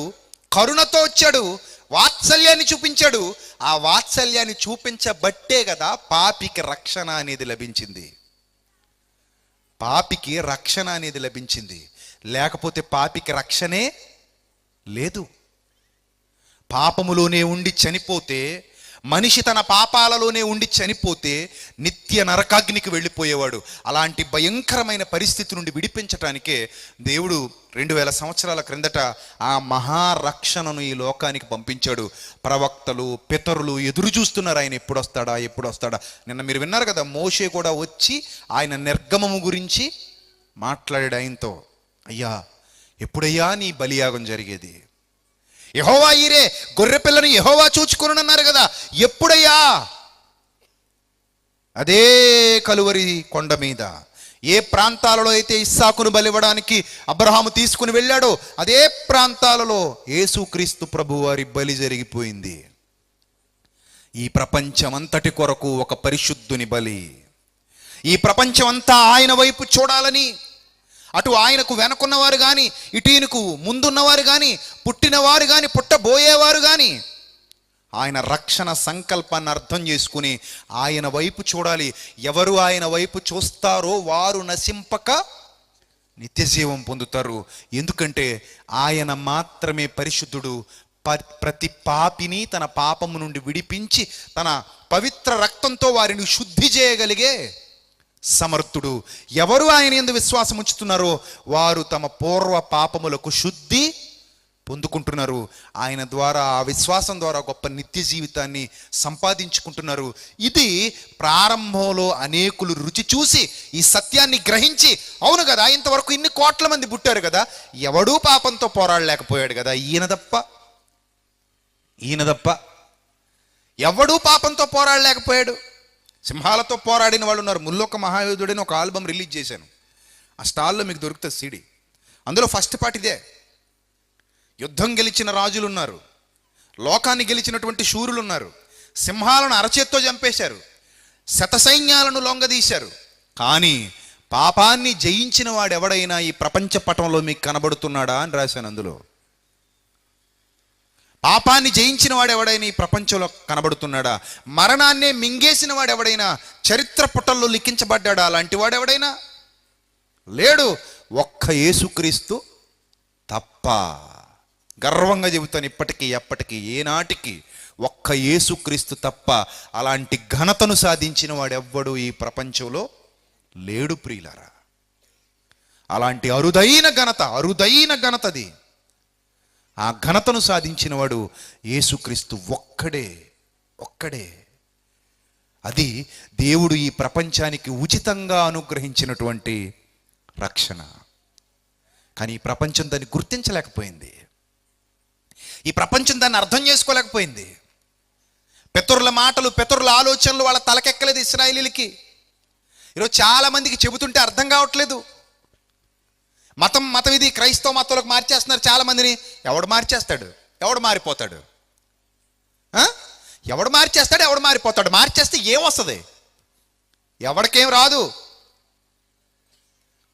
B: కరుణతో వచ్చాడు, వాత్సల్యాన్ని చూపించాడు. ఆ వాత్సల్యాన్ని చూపించబట్టే కదా పాపికి రక్షణ అనేది లభించింది. పాపికి రక్షణ అనేది లభించింది. లేకపోతే పాపికి రక్షణే లేదు. పాపములోనే ఉండి చనిపోతే, మనిషి తన పాపాలలోనే ఉండి చనిపోతే నిత్య నరకాగ్నికి వెళ్ళిపోయేవాడు. అలాంటి భయంకరమైన పరిస్థితి నుండి విడిపించటానికే దేవుడు 2000 సంవత్సరాల క్రిందట ఆ మహారక్షణను ఈ లోకానికి పంపించాడు. ప్రవక్తలు, పితరులు ఎదురు చూస్తున్నారు ఆయన ఎప్పుడు వస్తాడా, ఎప్పుడు వస్తాడా. నిన్న మీరు విన్నారు కదా, మోషే కూడా వచ్చి ఆయన నిర్గమము గురించి మాట్లాడాడు ఆయనతో. అయ్యా ఎప్పుడయ్యా నీ బలియాగం జరిగేది? యెహోవా ఈరే, గొర్రె పిల్లను యెహోవా చూచుకుని అన్నారు కదా, ఎప్పుడయ్యా? అదే కలువరి కొండ మీద ఏ ప్రాంతాలలో అయితే ఇస్సాకును బలివ్వడానికి అబ్రహాము తీసుకుని వెళ్ళాడో అదే ప్రాంతాలలో యేసుక్రీస్తు ప్రభు వారి బలి జరిగిపోయింది. ఈ ప్రపంచమంతటి కొరకు ఒక పరిశుద్ధుని బలి. ఈ ప్రపంచమంతా ఆయన వైపు చూడాలని, అటు ఆయనకు వెనకున్నవారు కానీ, ఇటు ఈయనకు ముందున్నవారు కానీ, పుట్టినవారు కానీ, పుట్టబోయేవారు కానీ ఆయన రక్షణ సంకల్పాన్ని అర్థం చేసుకుని ఆయన వైపు చూడాలి. ఎవరు ఆయన వైపు చూస్తారో వారు నశింపక నిత్యజీవం పొందుతారు. ఎందుకంటే ఆయన మాత్రమే పరిశుద్ధుడు. ప్రతి పాపిని తన పాపము నుండి విడిపించి తన పవిత్ర రక్తంతో వారిని శుద్ధి చేయగలిగే సమర్థుడు. ఎవరు ఆయన యందు విశ్వాసం ఉంచుతున్నారో వారు తమ పూర్వ పాపములకు శుద్ధి పొందుకుంటున్నారు. ఆయన ద్వారా, ఆ విశ్వాసం ద్వారా గొప్ప నిత్య జీవితాన్ని సంపాదించుకుంటున్నారు. ఇది ప్రారంభంలో అనేకులు రుచి చూసి ఈ సత్యాన్ని గ్రహించి, అవును కదా, ఇంతవరకు ఇన్ని కోట్ల మంది పుట్టారు కదా, ఎవడూ పాపంతో పోరాడలేకపోయాడు కదా, ఈయన తప్ప ఎవడూ పాపంతో పోరాడలేకపోయాడు. సింహాలతో పోరాడిన వాళ్ళు ఉన్నారు. ముల్లోక మహాయోధుడని ఒక ఆల్బమ్ రిలీజ్ చేశాను. ఆ స్టాల్లో మీకు దొరుకుతుంది సీడీ. అందులో ఫస్ట్ పార్ట్ ఇదే. యుద్ధం గెలిచిన రాజులు ఉన్నారు, లోకాన్ని గెలిచినటువంటి శూరులు ఉన్నారు, సింహాలను అరచేత్తో చంపేశారు, శతసైన్యాలను లొంగదీశారు. కానీ పాపాన్ని జయించిన వాడు ఎవడైనా ఈ ప్రపంచ పటంలో మీకు కనబడుతున్నాడా అని రాశాను. అందులో పాపాన్ని జయించిన వాడు ఎవడైనా ఈ ప్రపంచంలో కనబడుతున్నాడా? మరణాన్నే మింగేసిన వాడు ఎవడైనా చరిత్ర పుటల్లో లిఖించబడ్డాడా? అలాంటి వాడు ఎవడైనా లేడు. ఒక్క యేసుక్రీస్తు తప్ప. గర్వంగా చెబుతాను, ఇప్పటికీ ఎప్పటికీ ఏనాటికి ఒక్క యేసుక్రీస్తు తప్ప అలాంటి ఘనతను సాధించిన వాడెవ్వడు ఈ ప్రపంచంలో లేడు ప్రియులారా. అలాంటి అరుదైన ఘనతది. ఆ ఘనతను సాధించిన వాడు యేసుక్రీస్తు ఒక్కడే. అది దేవుడు ఈ ప్రపంచానికి ఉచితంగా అనుగ్రహించినటువంటి రక్షణ. కానీ ఈ ప్రపంచం దాన్ని గుర్తించలేకపోయింది. ఈ ప్రపంచం దాన్ని అర్థం చేసుకోలేకపోయింది. పితరుల మాటలు, పితరుల ఆలోచనలు వాళ్ళ తలకెక్కలేదు ఇశ్రాయేలీలకి. ఈరోజు చాలా మందికి చెబుతుంటే అర్థం కావట్లేదు. మతం ఇది క్రైస్తవ మతంలోకి మార్చేస్తున్నారు చాలా మందిని. ఎవడు మార్చేస్తాడు? ఎవడు మారిపోతాడు? ఎవడు మార్చేస్తాడు? ఎవడు మారిపోతాడు? మార్చేస్తే ఏమొస్తుంది? ఎవడికేం రాదు.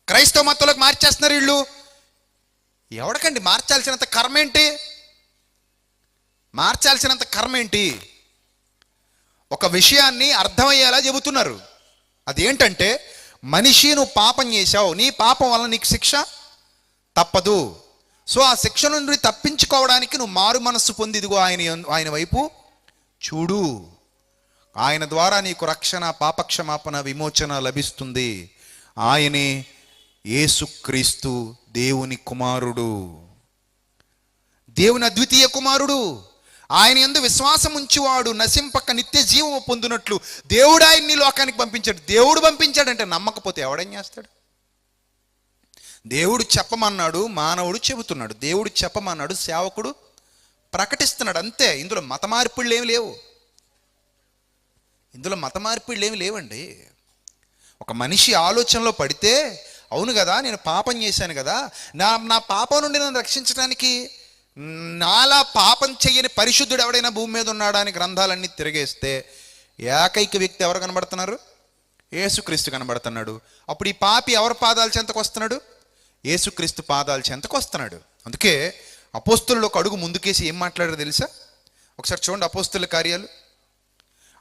B: క్రైస్తవ మతంలోకి మార్చేస్తున్నారు వీళ్ళు. ఎవడికండి మార్చాల్సినంత కర్మ ఏంటి? ఒక విషయాన్ని అర్థమయ్యేలా చెబుతున్నారు. అదేంటంటే, మనిషి నువ్వు పాపం చేశావు, నీ పాపం వల్ల నీకు శిక్ష తప్పదు. సో ఆ శిక్ష నుండి తప్పించుకోవడానికి నువ్వు మారు మనస్సు పొందిదిగో ఆయన వైపు చూడు. ఆయన ద్వారా నీకు రక్షణ, పాపక్షమాపణ, విమోచన లభిస్తుంది. ఆయనే యేసుక్రీస్తు, దేవుని కుమారుడు, దేవుని అద్వితీయ కుమారుడు. ఆయన యందు విశ్వాసం ఉంచువాడు నశింపక నిత్య జీవము పొందినట్లు దేవుడు ఆయన్ని లోకానికి పంపించాడు. దేవుడు పంపించాడంటే నమ్మకపోతే ఎవడేం చేస్తాడు? దేవుడు చెప్పమన్నాడు, మానవుడు చెబుతున్నాడు. దేవుడు చెప్పమన్నాడు, సేవకుడు ప్రకటిస్తున్నాడు. అంతే. ఇందులో మత మార్పుళ్ళు ఏమి లేవండి. ఒక మనిషి ఆలోచనలో పడితే, అవును కదా, నేను పాపం చేశాను కదా, నా పాపం నుండి నన్ను రక్షించడానికి నాలా పాపం చెయ్యని పరిశుద్ధుడు ఎవడైనా భూమి మీద ఉన్నాడా అని గ్రంథాలన్నీ తిరిగేస్తే ఏకైక వ్యక్తి ఎవరు కనబడుతున్నారు? యేసుక్రీస్తు కనబడుతున్నాడు. అప్పుడు ఈ పాపి ఎవరి పాదాల చెంతకు వస్తున్నాడు? యేసుక్రీస్తు పాదాల చెంతకు వస్తున్నాడు. అందుకే అపోస్తులు ఒక అడుగు ముందుకేసి ఏం మాట్లాడారో తెలుసా? ఒకసారి చూడండి అపోస్తుల కార్యాలు.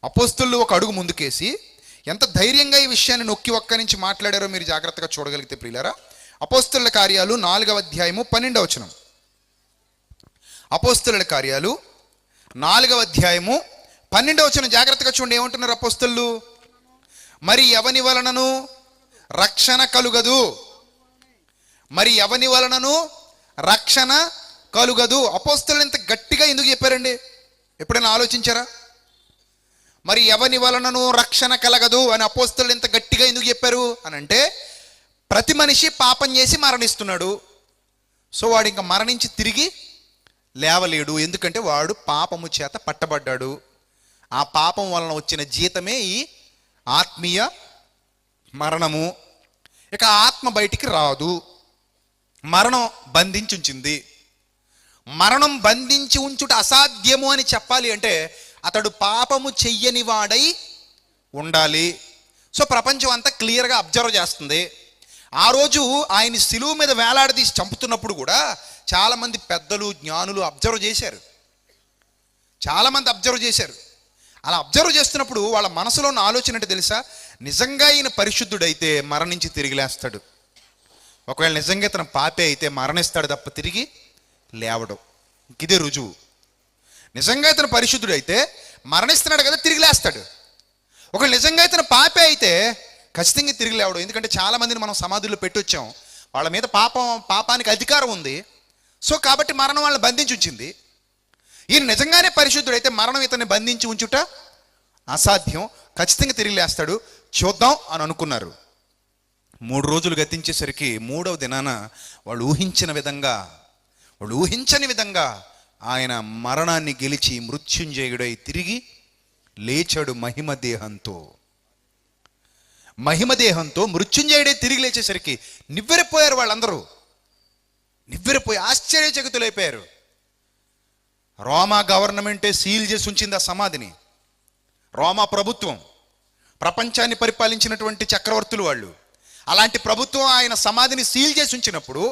B: అపోస్తులు ఒక అడుగు ముందుకేసి ఎంత ధైర్యంగా ఈ విషయాన్ని నొక్కి ఒక్క నుంచి మాట్లాడారో మీరు జాగ్రత్తగా చూడగలిగితే ప్రియులారా, అపోస్తుల కార్యాలు 4వ అధ్యాయము 12వ వచనం. అపోస్తుల కార్యాలు 4వ అధ్యాయము 12వ వచనం జాగ్రత్తగా చూడండి. ఏమంటున్నారు అపోస్తులు? మరి ఎవని వలనను రక్షణ కలుగదు. అపోస్తులు ఇంత గట్టిగా ఎందుకు చెప్పారండి? ఎప్పుడైనా ఆలోచించారా? మరి ఎవని వలనను రక్షణ కలగదు అని అపోస్తులు ఇంత గట్టిగా ఎందుకు చెప్పారు అని అంటే, ప్రతి మనిషి పాపం చేసి మరణిస్తున్నాడు. సో వాడు ఇంకా మరణించి తిరిగి లేవలేడు. ఎందుకంటే వాడు పాపము చేత పట్టబడ్డాడు. ఆ పాపం వలన వచ్చిన జీతమే ఈ ఆత్మీయ మరణము. ఇక ఆత్మ బయటికి రాదు. మరణం బంధించి ఉంచింది. మరణం బంధించి ఉంచుట అసాధ్యము అని చెప్పాలి అంటే అతడు పాపము చెయ్యని వాడై ఉండాలి. సో ప్రపంచం అంతా క్లియర్గా అబ్జర్వ్ చేస్తుంది. ఆ రోజు ఆయన శిలువ మీద వేలాడదీసి చంపుతున్నప్పుడు కూడా చాలామంది పెద్దలు, జ్ఞానులు అబ్జర్వ్ చేశారు. చాలామంది అబ్జర్వ్ చేశారు. అలా అబ్జర్వ్ చేస్తున్నప్పుడు వాళ్ళ మనసులో ఉన్న ఆలోచన అంటే తెలుసా, నిజంగా ఈయన పరిశుద్ధుడైతే మరణించి తిరిగి లేస్తాడు, ఒకవేళ నిజంగా తన పాపే అయితే మరణిస్తాడు తప్ప తిరిగి లేవడం. ఇదే రుజువు. నిజంగా ఇతను పరిశుద్ధుడైతే మరణిస్తున్నాడు కదా, తిరిగి లేస్తాడు. ఒకవేళ నిజంగా ఇతను పాపే అయితే ఖచ్చితంగా తిరిగి లేవడం. ఎందుకంటే చాలామందిని మనం సమాధుల్లో పెట్టొచ్చాం, వాళ్ళ మీద పాపానికి అధికారం ఉంది. సో కాబట్టి మరణం వాళ్ళని బంధించి ఉంచింది. ఈయన నిజంగానే పరిశుద్ధుడైతే మరణం ఇతన్ని బంధించి ఉంచుట అసాధ్యం, ఖచ్చితంగా తిరిగి లేస్తాడు, చూద్దాం అని అనుకున్నారు. 3 రోజులు గతించేసరికి 3వ దినాన వాళ్ళు ఊహించని విధంగా ఆయన మరణాన్ని గెలిచి మృత్యుంజయుడై తిరిగి లేచాడు మహిమ దేహంతో మృత్యుంజయుడే తిరిగి లేచేసరికి నివ్వెరపోయారు వాళ్ళందరూ. నివ్వెరపోయి ఆశ్చర్యచకితులైపోయారు. రోమా గవర్నమెంటే సీల్ చేసి ఉంచింది ఆ సమాధిని. రోమా ప్రభుత్వం, ప్రపంచాన్ని పరిపాలించినటువంటి చక్రవర్తులు వాళ్ళు. అలాంటి ప్రభుత్వం ఆయన సమాధిని సీల్ చేసి ఉంచినప్పుడు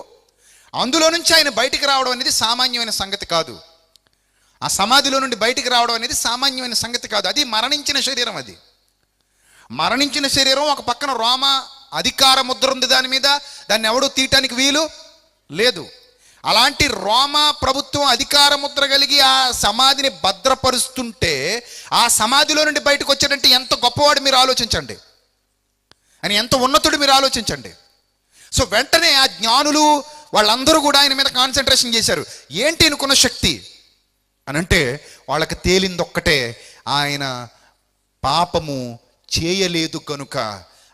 B: అందులో నుంచి ఆయన బయటికి రావడం అనేది సామాన్యమైన సంగతి కాదు. ఆ సమాధిలో నుండి బయటికి రావడం అనేది సామాన్యమైన సంగతి కాదు. అది మరణించిన శరీరం. అది మరణించిన శరీరం. ఒక పక్కన రోమా అధికార ముద్ర ఉంది దాని మీద, దాన్ని ఎవడూ తీయటానికి వీలు లేదు. అలాంటి రోమా ప్రభుత్వం అధికార ముద్ర కలిగి ఆ సమాధిని భద్రపరుస్తుంటే ఆ సమాధిలో నుండి బయటకు వచ్చాడంటే ఎంత గొప్పవాడు మీరు ఆలోచించండి, అని ఎంత ఉన్నతుడు మీరు ఆలోచించండి. సో వెంటనే ఆ జ్ఞానులు వాళ్ళందరూ కూడా ఆయన మీద కాన్సన్ట్రేషన్ చేశారు. ఏంటి అనుకున్న శక్తి అని అంటే వాళ్ళకి తేలిందొక్కటే, ఆయన పాపము చేయలేదు కనుక,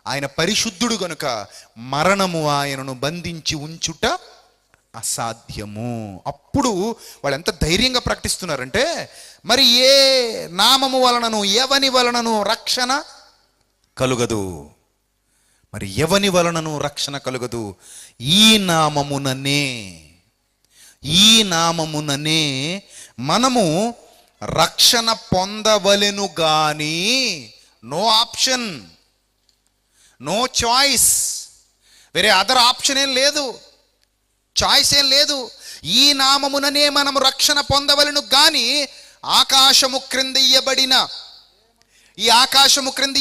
B: ఆయన పరిశుద్ధుడు కనుక మరణము ఆయనను బంధించి ఉంచుట అసాధ్యము. అప్పుడు వాళ్ళు ఎంత ధైర్యంగా ప్రకటిస్తున్నారంటే, మరి ఏ నామము వలనను ఎవని వలనను రక్షణ కలుగదు, మరి ఎవని వలనను రక్షణ కలుగదు, ఈ నామముననే మనము రక్షణ పొందవలెను గాని, నో ఆప్షన్, నో చాయిస్, వేరే అదర్ ఆప్షన్ ఏం లేదు, చాయిస్ ఏం లేదు. ఈ నామముననే మనం రక్షణ పొందవలను గాని ఆకాశము క్రింద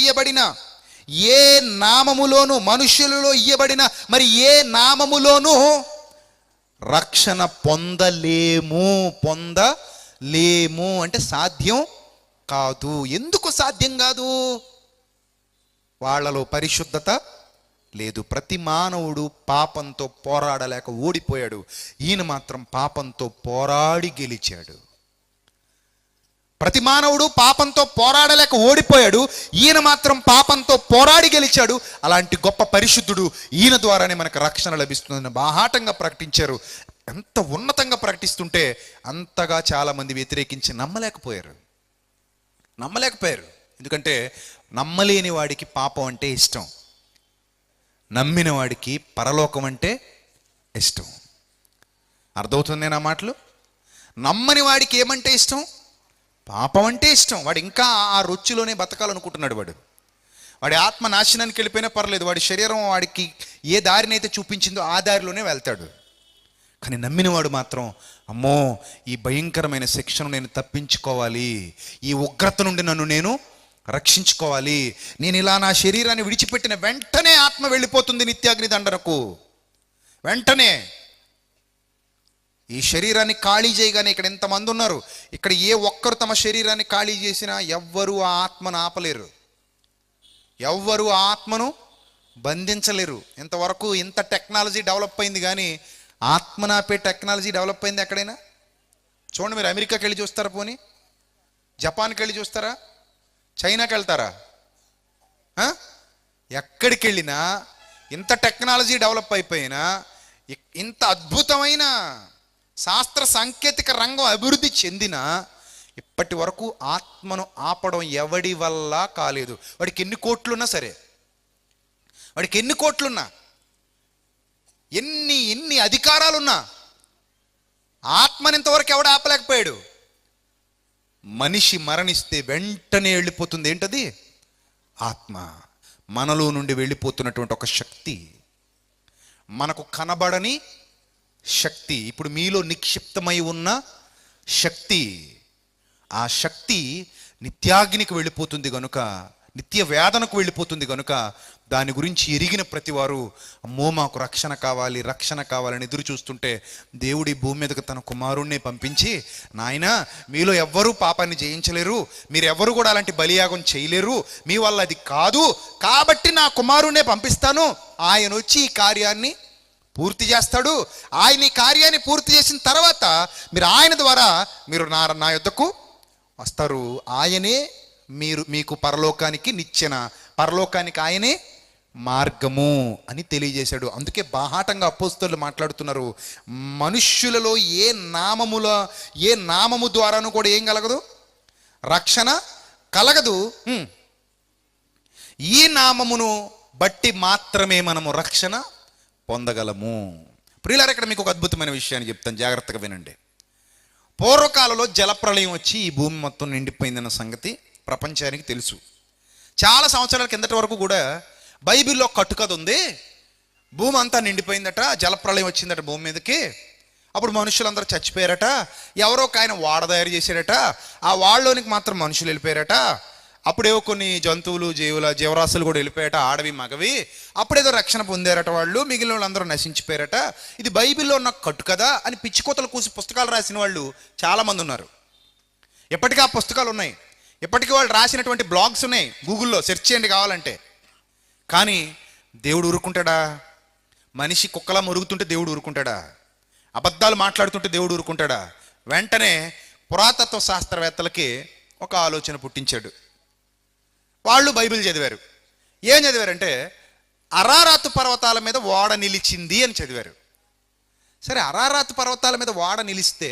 B: ఇయ్యబడిన ఏ నామములోను, మనుషులలో ఇయ్యబడిన మరి ఏ నామములోను రక్షణ పొందలేము అంటే సాధ్యం కాదు. ఎందుకు సాధ్యం కాదు? వాళ్ళలో పరిశుద్ధత లేదు. ప్రతి మానవుడు పాపంతో పోరాడలేక ఓడిపోయాడు. ఈయన మాత్రం పాపంతో పోరాడి గెలిచాడు. ప్రతి మానవుడు పాపంతో పోరాడలేక ఓడిపోయాడు, ఈయన మాత్రం పాపంతో పోరాడి గెలిచాడు. అలాంటి గొప్ప పరిశుద్ధుడు, ఈయన ద్వారానే మనకు రక్షణ లభిస్తుందని బాహాటంగా ప్రకటించారు. ఎంత ఉన్నతంగా ప్రకటిస్తుంటే అంతగా చాలామంది వ్యతిరేకించి నమ్మలేకపోయారు. ఎందుకంటే నమ్మలేని వాడికి పాపం అంటే ఇష్టం, నమ్మిన వాడికి పరలోకం అంటే ఇష్టం. అర్థమవుతుంది నా మాటలు? నమ్మని వాడికి ఏమంటే ఇష్టం? పాపం అంటే ఇష్టం. వాడు ఇంకా ఆ రొచ్చులోనే బతకాలనుకుంటున్నాడు. వాడి ఆత్మ నాశనానికి వెళ్ళిపోయినా పర్లేదు, వాడి శరీరం వాడికి ఏ దారినైతే చూపించిందో ఆ దారిలోనే వెళ్తాడు. కానీ నమ్మినవాడు మాత్రం, అమ్మో ఈ భయంకరమైన శిక్షను నేను తప్పించుకోవాలి, ఈ ఉగ్రత నుండి నన్ను నేను రక్షించుకోవాలి, నేను ఇలా నా శరీరాన్ని విడిచిపెట్టిన వెంటనే ఆత్మ వెళ్ళిపోతుంది నిత్యాగ్ని దండనకు. వెంటనే ఈ శరీరాన్ని ఖాళీ చేయగానే, ఇక్కడ ఎంతమంది ఉన్నారు, ఇక్కడ ఏ ఒక్కరు తమ శరీరాన్ని ఖాళీ చేసినా ఎవ్వరూ ఆ ఆత్మను ఆపలేరు, ఎవ్వరూ ఆ ఆత్మను బంధించలేరు. ఇంతవరకు ఇంత టెక్నాలజీ డెవలప్ అయింది, కానీ ఆత్మను ఆపే టెక్నాలజీ డెవలప్ అయింది ఎక్కడైనా? చూడండి, మీరు అమెరికాకి వెళ్ళి చూస్తారా, పోనీ జపాన్కి వెళ్ళి చూస్తారా, చైనాకి వెళ్తారా? ఎక్కడికి వెళ్ళినా ఇంత టెక్నాలజీ డెవలప్ అయిపోయినా, ఇంత అద్భుతమైన శాస్త్ర సాంకేతిక రంగం అభివృద్ధి చెందిన ఇప్పటి వరకు ఆత్మను ఆపడం ఎవడి వల్ల కాలేదు. వాడికి ఎన్ని కోట్లున్నా సరే, వాడికి ఎన్ని కోట్లున్నా, ఎన్ని అధికారాలున్నా ఆత్మని ఇంతవరకు ఎవడు ఆపలేకపోయాడు. మనిషి మరణిస్తే వెంటనే వెళ్ళిపోతుంది. ఏంటది? ఆత్మ. మనలో నుండి వెళ్ళిపోతున్నటువంటి ఒక శక్తి, మనకు కనబడని శక్తి, ఇప్పుడు మీలో నిక్షిప్తమై ఉన్న శక్తి. ఆ శక్తి నిత్యాగ్నికి వెళ్ళిపోతుంది గనుక, నిత్య వేదనకు వెళ్ళిపోతుంది గనుక దాని గురించి ఎరిగిన ప్రతివారు అమ్మో మాకు రక్షణ కావాలి, రక్షణ కావాలని ఎదురు చూస్తుంటే దేవుడి భూమి మీదకు తన కుమారుణ్ణి పంపించి, నాయనా మీలో ఎవ్వరూ పాపాన్ని జయించలేరు, మీరెవ్వరూ కూడా అలాంటి బలియాగం చేయలేరు, మీ వల్ల అది కాదు, కాబట్టి నా కుమారుణ్ణే పంపిస్తాను, ఆయన వచ్చి ఈ కార్యాన్ని పూర్తి చేస్తాడు, ఆయన ఈ కార్యాన్ని పూర్తి చేసిన తర్వాత మీరు ఆయన ద్వారా మీరు నా యొద్దకు వస్తారు, ఆయనే మీకు పరలోకానికి నిచ్చెన, పరలోకానికి ఆయనే మార్గము అని తెలియజేశాడు. అందుకే బాహాటంగా అపోస్తలులు మాట్లాడుతున్నారు, మనుష్యులలో ఏ నామము ద్వారాను కూడా ఏం కలగదు, రక్షణ కలగదు, ఈ నామమును బట్టి మాత్రమే మనము రక్షణ పొందగలము. ప్రియులారా, ఇక్కడ మీకు ఒక అద్భుతమైన విషయాన్ని చెప్తాను, జాగ్రత్తగా వినండి. పూర్వకాలంలో జలప్రళయం వచ్చి ఈ భూమి మొత్తం నిండిపోయిందన్న సంగతి ప్రపంచానికి తెలుసు. చాలా సంవత్సరాల కిందటి వరకు కూడా బైబిల్లో కట్టుకథ ఉంది, భూమి అంతా నిండిపోయిందట, జలప్రళయం వచ్చిందట భూమి మీదకి, అప్పుడు మనుషులందరూ చచ్చిపోయారట, ఎవరో ఒక ఆయన వాడ తయారు చేశారట, ఆ వాడలోనికి మాత్రం మనుషులు వెళ్ళిపోయారట, అప్పుడేవో కొన్ని జంతువులు జీవరాశులు కూడా వెళ్ళిపోయాట, ఆడవి మగవి, అప్పుడేదో రక్షణ పొందారట వాళ్ళు, మిగిలిన వాళ్ళందరూ నశించిపోయారట. ఇది బైబిల్లో ఉన్న కట్టుకథ అని పిచ్చికోతలు కూసి పుస్తకాలు రాసిన వాళ్ళు చాలామంది ఉన్నారు. ఎప్పటికీ ఆ పుస్తకాలు ఉన్నాయి, ఇప్పటికీ వాళ్ళు రాసినటువంటి బ్లాగ్స్ ఉన్నాయి, గూగుల్లో సెర్చ్ చేయండి కావాలంటే. కానీ దేవుడు ఊరుకుంటాడా? మనిషి కుక్కలా మురుగుతుంటే దేవుడు ఊరుకుంటాడా? అబద్ధాలు మాట్లాడుతుంటే దేవుడు ఊరుకుంటాడా? వెంటనే పురాతత్వ శాస్త్రవేత్తలకి ఒక ఆలోచన పుట్టించాడు. వాళ్ళు బైబిల్ చదివారు. ఏం చదివారంటే అరారాతు పర్వతాల మీద ఓడ నిలిచింది అని చదివారు. సరే, అరారాతు పర్వతాల మీద ఓడ నిలిస్తే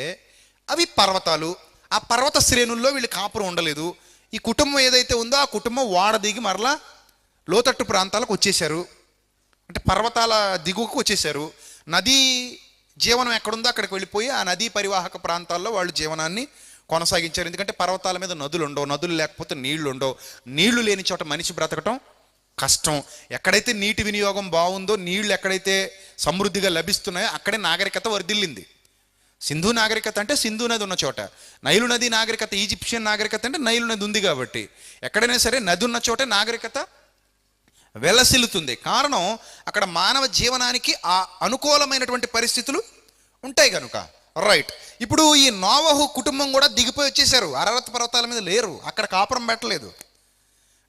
B: అవి పర్వతాలు, ఆ పర్వత శ్రేణుల్లో వీళ్ళు కాపురం ఉండలేదు, ఈ కుటుంబం ఏదైతే ఉందో ఆ కుటుంబం ఓడ దిగి మరలా లోతట్టు ప్రాంతాలకు వచ్చేసారు, అంటే పర్వతాల దిగువకు వచ్చేసారు. నదీ జీవనం ఎక్కడుందో అక్కడికి వెళ్ళిపోయి ఆ నదీ పరివాహక ప్రాంతాల్లో వాళ్ళు జీవనాన్ని కొనసాగించారు. ఎందుకంటే పర్వతాల మీద నదులు ఉండవు, నదులు లేకపోతే నీళ్లు ఉండవు, నీళ్లు లేని చోట మనిషి బ్రతకటం కష్టం. ఎక్కడైతే నీటి వినియోగం బాగుందో, నీళ్లు ఎక్కడైతే సమృద్ధిగా లభిస్తున్నాయో అక్కడే నాగరికత వర్ధిల్లింది. సింధు నాగరికత అంటే సింధు నది ఉన్న చోట, నైలు నది నాగరికత, ఈజిప్షియన్ నాగరికత అంటే నైలు నది ఉంది కాబట్టి ఎక్కడైనా సరే నది ఉన్న చోటే నాగరికత వెలసిల్లుతుంది. కారణం అక్కడ మానవ జీవనానికి ఆ అనుకూలమైనటువంటి పరిస్థితులు ఉంటాయి కనుక. రైట్, ఇప్పుడు ఈ నోవహు కుటుంబం కూడా దిగిపోయి వచ్చేసారు, అరారత్ పర్వతాల మీద లేరు, అక్కడ కాపురం పెట్టలేదు,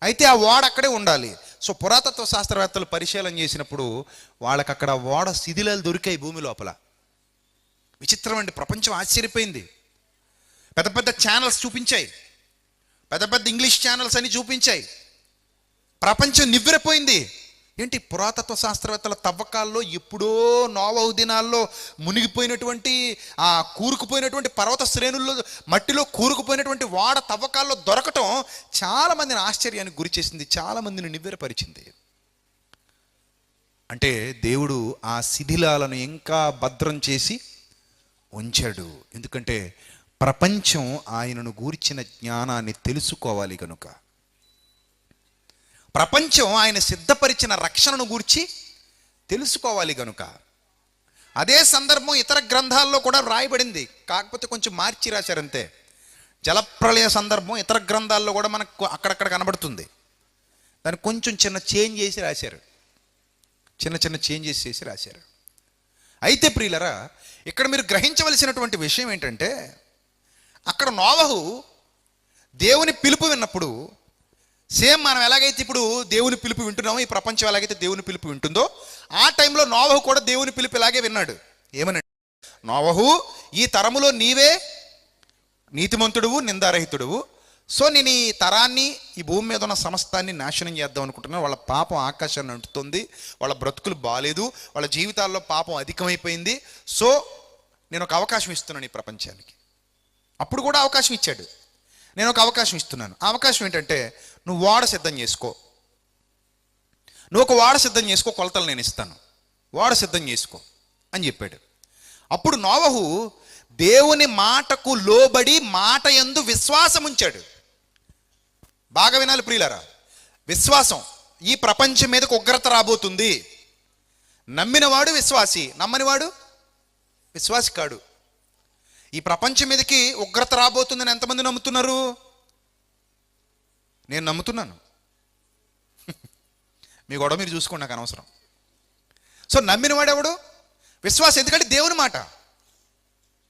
B: అయితే ఆ ఓడ అక్కడే ఉండాలి. సో పురాతత్వ శాస్త్రవేత్తలు పరిశీలన చేసినప్పుడు వాళ్ళకి అక్కడ ఓడ శిథిలాలు దొరికాయి భూమి లోపల. విచిత్రం అండి, ప్రపంచం ఆశ్చర్యపోయింది. పెద్ద పెద్ద ఛానల్స్ చూపించాయి, పెద్ద పెద్ద ఇంగ్లీష్ ఛానల్స్ అని చూపించాయి, ప్రపంచం నివ్వెరపోయింది. ఏంటి, పురాతత్వ శాస్త్రవేత్తల తవ్వకాల్లో ఎప్పుడో నోవహు దినాల్లో మునిగిపోయినటువంటి ఆ కూరుకుపోయినటువంటి పర్వత శ్రేణుల్లో మట్టిలో కూరుకుపోయినటువంటి వాడ తవ్వకాల్లో దొరకటం చాలామందిని ఆశ్చర్యానికి గురి చేసింది, చాలామందిని నివ్వెరపరిచింది. అంటే దేవుడు ఆ శిథిలాలను ఇంకా భద్రం చేసి ఉంచాడు. ఎందుకంటే ప్రపంచం ఆయనను గూర్చిన జ్ఞానాన్ని తెలుసుకోవాలి కనుక, ప్రపంచం ఆయన సిద్ధపరిచిన రక్షణను గూర్చి తెలుసుకోవాలి కనుక. అదే సందర్భం ఇతర గ్రంథాల్లో కూడా రాయబడింది, కాకపోతే కొంచెం మార్చి రాశారంతే. జలప్రళయ సందర్భం ఇతర గ్రంథాల్లో కూడా మనకు అక్కడక్కడ కనబడుతుంది, దాన్ని కొంచెం చిన్న చేంజ్ చేసి రాశారు, చిన్న చేంజెస్ చేసి రాశారు. అయితే ప్రియులరా, ఇక్కడ మీరు గ్రహించవలసినటువంటి విషయం ఏంటంటే, అక్కడ నోవహు దేవుని పిలుపు విన్నప్పుడు సేమ్ మనం ఎలాగైతే ఇప్పుడు దేవుని పిలుపు వింటున్నామో, ఈ ప్రపంచం ఎలాగైతే దేవుని పిలుపు వింటుందో, ఆ టైంలో నోవహు కూడా దేవుని పిలుపు ఇలాగే విన్నాడు. ఏమనంటే, నోవహు, ఈ తరములో నీవే నీతిమంతుడువు, నిందారహితుడువు, సో నేను ఈ తరాన్ని, ఈ భూమి మీద ఉన్న సమస్తాన్ని నాశనం చేద్దాం అనుకుంటున్నాను. వాళ్ళ పాపం ఆకాశాన్ని అంటుతుంది, వాళ్ళ బ్రతుకులు బాగాలేదు, వాళ్ళ జీవితాల్లో పాపం అధికమైపోయింది, సో నేను ఒక అవకాశం ఇస్తున్నాను ఈ ప్రపంచానికి. అప్పుడు కూడా అవకాశం ఇచ్చాడు, నేను ఒక అవకాశం ఇస్తున్నాను. ఆ అవకాశం ఏంటంటే, నువ్వు ఓడ సిద్ధం చేసుకో, నువ్వు ఒక ఓడ సిద్ధం చేసుకో, కొలతలు నేను ఇస్తాను, ఓడ సిద్ధం చేసుకో అని చెప్పాడు. అప్పుడు నోవహు దేవుని మాటకు లోబడి మాట యందు విశ్వాసం ఉంచాడు. బాగా వినాలి ప్రియులారా, విశ్వాసం. ఈ ప్రపంచం మీదకు ఉగ్రత రాబోతుంది, నమ్మినవాడు విశ్వాసి, నమ్మనివాడు విశ్వాసి కాడు. ఈ ప్రపంచం మీదకి ఉగ్రత రాబోతుందని ఎంతమంది నమ్ముతున్నారు? నేను నమ్ముతున్నాను. మీ గొడవ మీరు చూసుకోండి, నాకు అనవసరం. సో నమ్మిన వాడెవడు? విశ్వాసం. ఎందుకంటే దేవుని మాట,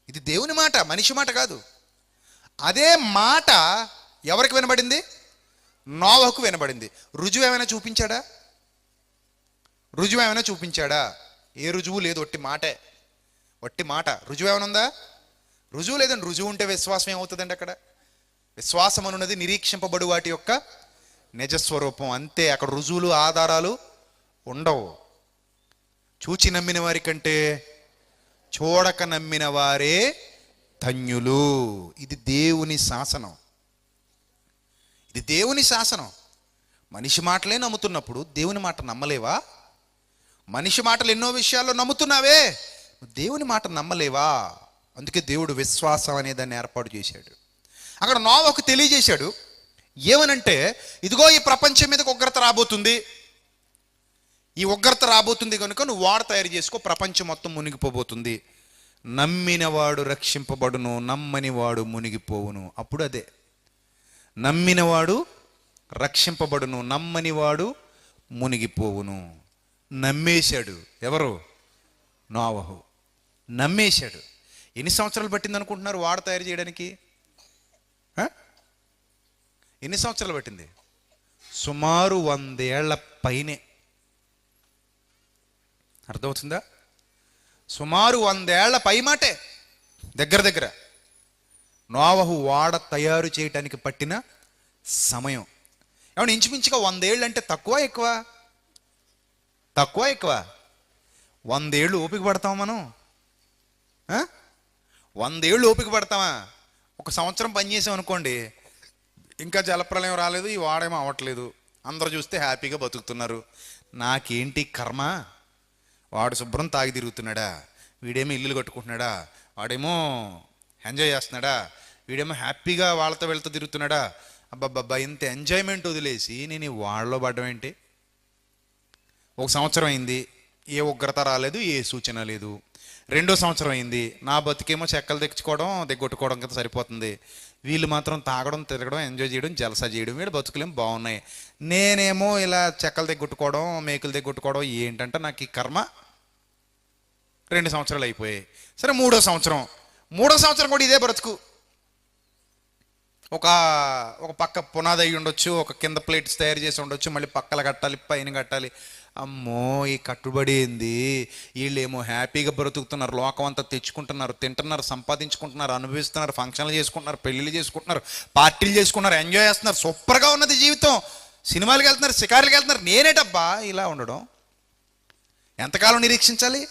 B: ఇది దేవుని మాట, మనిషి మాట కాదు. అదే మాట ఎవరికి వినబడింది? నోవహుకు వినబడింది. రుజువు ఏమైనా చూపించాడా? రుజువు ఏమైనా చూపించాడా? ఏ రుజువు లేదు, ఒట్టి మాటే, ఒట్టి మాట. రుజువు ఏమైనా ఉందా? రుజువు లేదండి. రుజువు ఉంటే విశ్వాసం ఏమవుతుందండి? అక్కడ విశ్వాసం అనున్నది నిరీక్షింపబడు వాటి యొక్క నిజస్వరూపం, అంతే. అక్కడ రుజువులు ఆధారాలు ఉండవు. చూచి నమ్మిన వారి కంటే చూడక నమ్మిన వారే ధన్యులు. ఇది దేవుని శాసనం, ఇది దేవుని శాసనం. మనిషి మాటలే నమ్ముతున్నప్పుడు దేవుని మాట నమ్మలేవా? మనిషి మాటలు ఎన్నో విషయాల్లో నమ్ముతున్నావే, దేవుని మాట నమ్మలేవా? అందుకే దేవుడు విశ్వాసం అనే దాన్ని ఏర్పాటు చేశాడు. అక్కడ నోవహుకు తెలియజేశాడు ఏమనంటే, ఇదిగో ఈ ప్రపంచం మీదకి ఉగ్రత రాబోతుంది, ఈ ఉగ్రత రాబోతుంది కనుక నువ్వు వాడ తయారు చేసుకో, ప్రపంచం మొత్తం మునిగిపోబోతుంది. నమ్మినవాడు రక్షింపబడును, నమ్మనివాడు మునిగిపోవును. అప్పుడు అదే, నమ్మినవాడు రక్షింపబడును, నమ్మనివాడు మునిగిపోవును. నమ్మేశాడు. ఎవరు? నోవహు నమ్మేశాడు. ఎన్ని సంవత్సరాలు పట్టింది అనుకుంటున్నారు వాడ తయారు చేయడానికి? ఎన్ని సంవత్సరాలు పట్టింది? సుమారు 100 ఏళ్ల పైనే. అర్థమవుతుందా? సుమారు 100 ఏళ్ల పై మాటే. దగ్గర దగ్గర నోవహు వాడ తయారు చేయడానికి పట్టిన సమయం ఏమన్నా ఇంచుమించుగా 100 ఏళ్ళు అంటే తక్కువ ఎక్కువ? తక్కువ ఎక్కువ? 100 ఏళ్ళు ఓపిక పడతామా మనం? 100 ఏళ్ళు ఓపిక పడతామా? ఒక సంవత్సరం పనిచేసాం అనుకోండి, ఇంకా జలప్రలయం రాలేదు, ఈ వాడేమో అవ్వట్లేదు, అందరూ చూస్తే హ్యాపీగా బతుకుతున్నారు. నాకేంటి కర్మ? వాడు శుభ్రం తాగి తిరుగుతున్నాడా, వీడేమో ఇల్లులు కట్టుకుంటున్నాడా, వాడేమో ఎంజాయ్ చేస్తున్నాడా, వీడేమో హ్యాపీగా వాళ్ళతో వెళ్తూ తిరుగుతున్నాడా, అబ్బాబ్బా ఇంత ఎంజాయ్మెంట్ వదిలేసి నేను ఈ వాళ్ళలో పడ్డం ఏంటి? ఒక సంవత్సరం అయింది, ఏ ఉగ్రత రాలేదు, ఏ సూచన లేదు. 2వ సంవత్సరం అయింది, నా బతికేమో చెక్కలు తెచ్చుకోవడం దిగ్గొట్టుకోవడం కదా సరిపోతుంది. వీళ్ళు మాత్రం తాగడం, తిరగడం, ఎంజాయ్ చేయడం, జలసా చేయడం, వీళ్ళు బతుకులేం బాగున్నాయి. నేనేమో ఇలా చెక్కలు దిగ్గొట్టుకోవడం, మేకులు దిగ్గొట్టుకోవడం, ఏంటంటే నాకు ఈ కర్మ. 2 సంవత్సరాలు అయిపోయాయి. సరే 3వ సంవత్సరం, 3వ సంవత్సరం కూడా ఇదే బ్రతుకు. ఒక పక్క పునాది అయి ఉండొచ్చు, ఒక కింద ప్లేట్స్ తయారు చేసి ఉండొచ్చు, మళ్ళీ పక్కల కట్టాలి, పైన కట్టాలి. అమ్మో ఈ కట్టుబడి ఏంది? వీళ్ళు ఏమో హ్యాపీగా బ్రతుకుతున్నారు, లోకం అంతా తెచ్చుకుంటున్నారు, తింటున్నారు, సంపాదించుకుంటున్నారు, అనుభవిస్తున్నారు, ఫంక్షన్లు చేసుకుంటున్నారు, పెళ్ళిళ్ళు చేసుకుంటున్నారు, పార్టీలు చేసుకుంటున్నారు, ఎంజాయ్ చేస్తున్నారు, సూపర్గా ఉన్నది జీవితం. సినిమాలకు వెళ్తున్నారు, షికారులకు వెళ్తున్నారు. నేనేటబ్బా ఇలా ఉండడం? ఎంతకాలం నిరీక్షించాలి?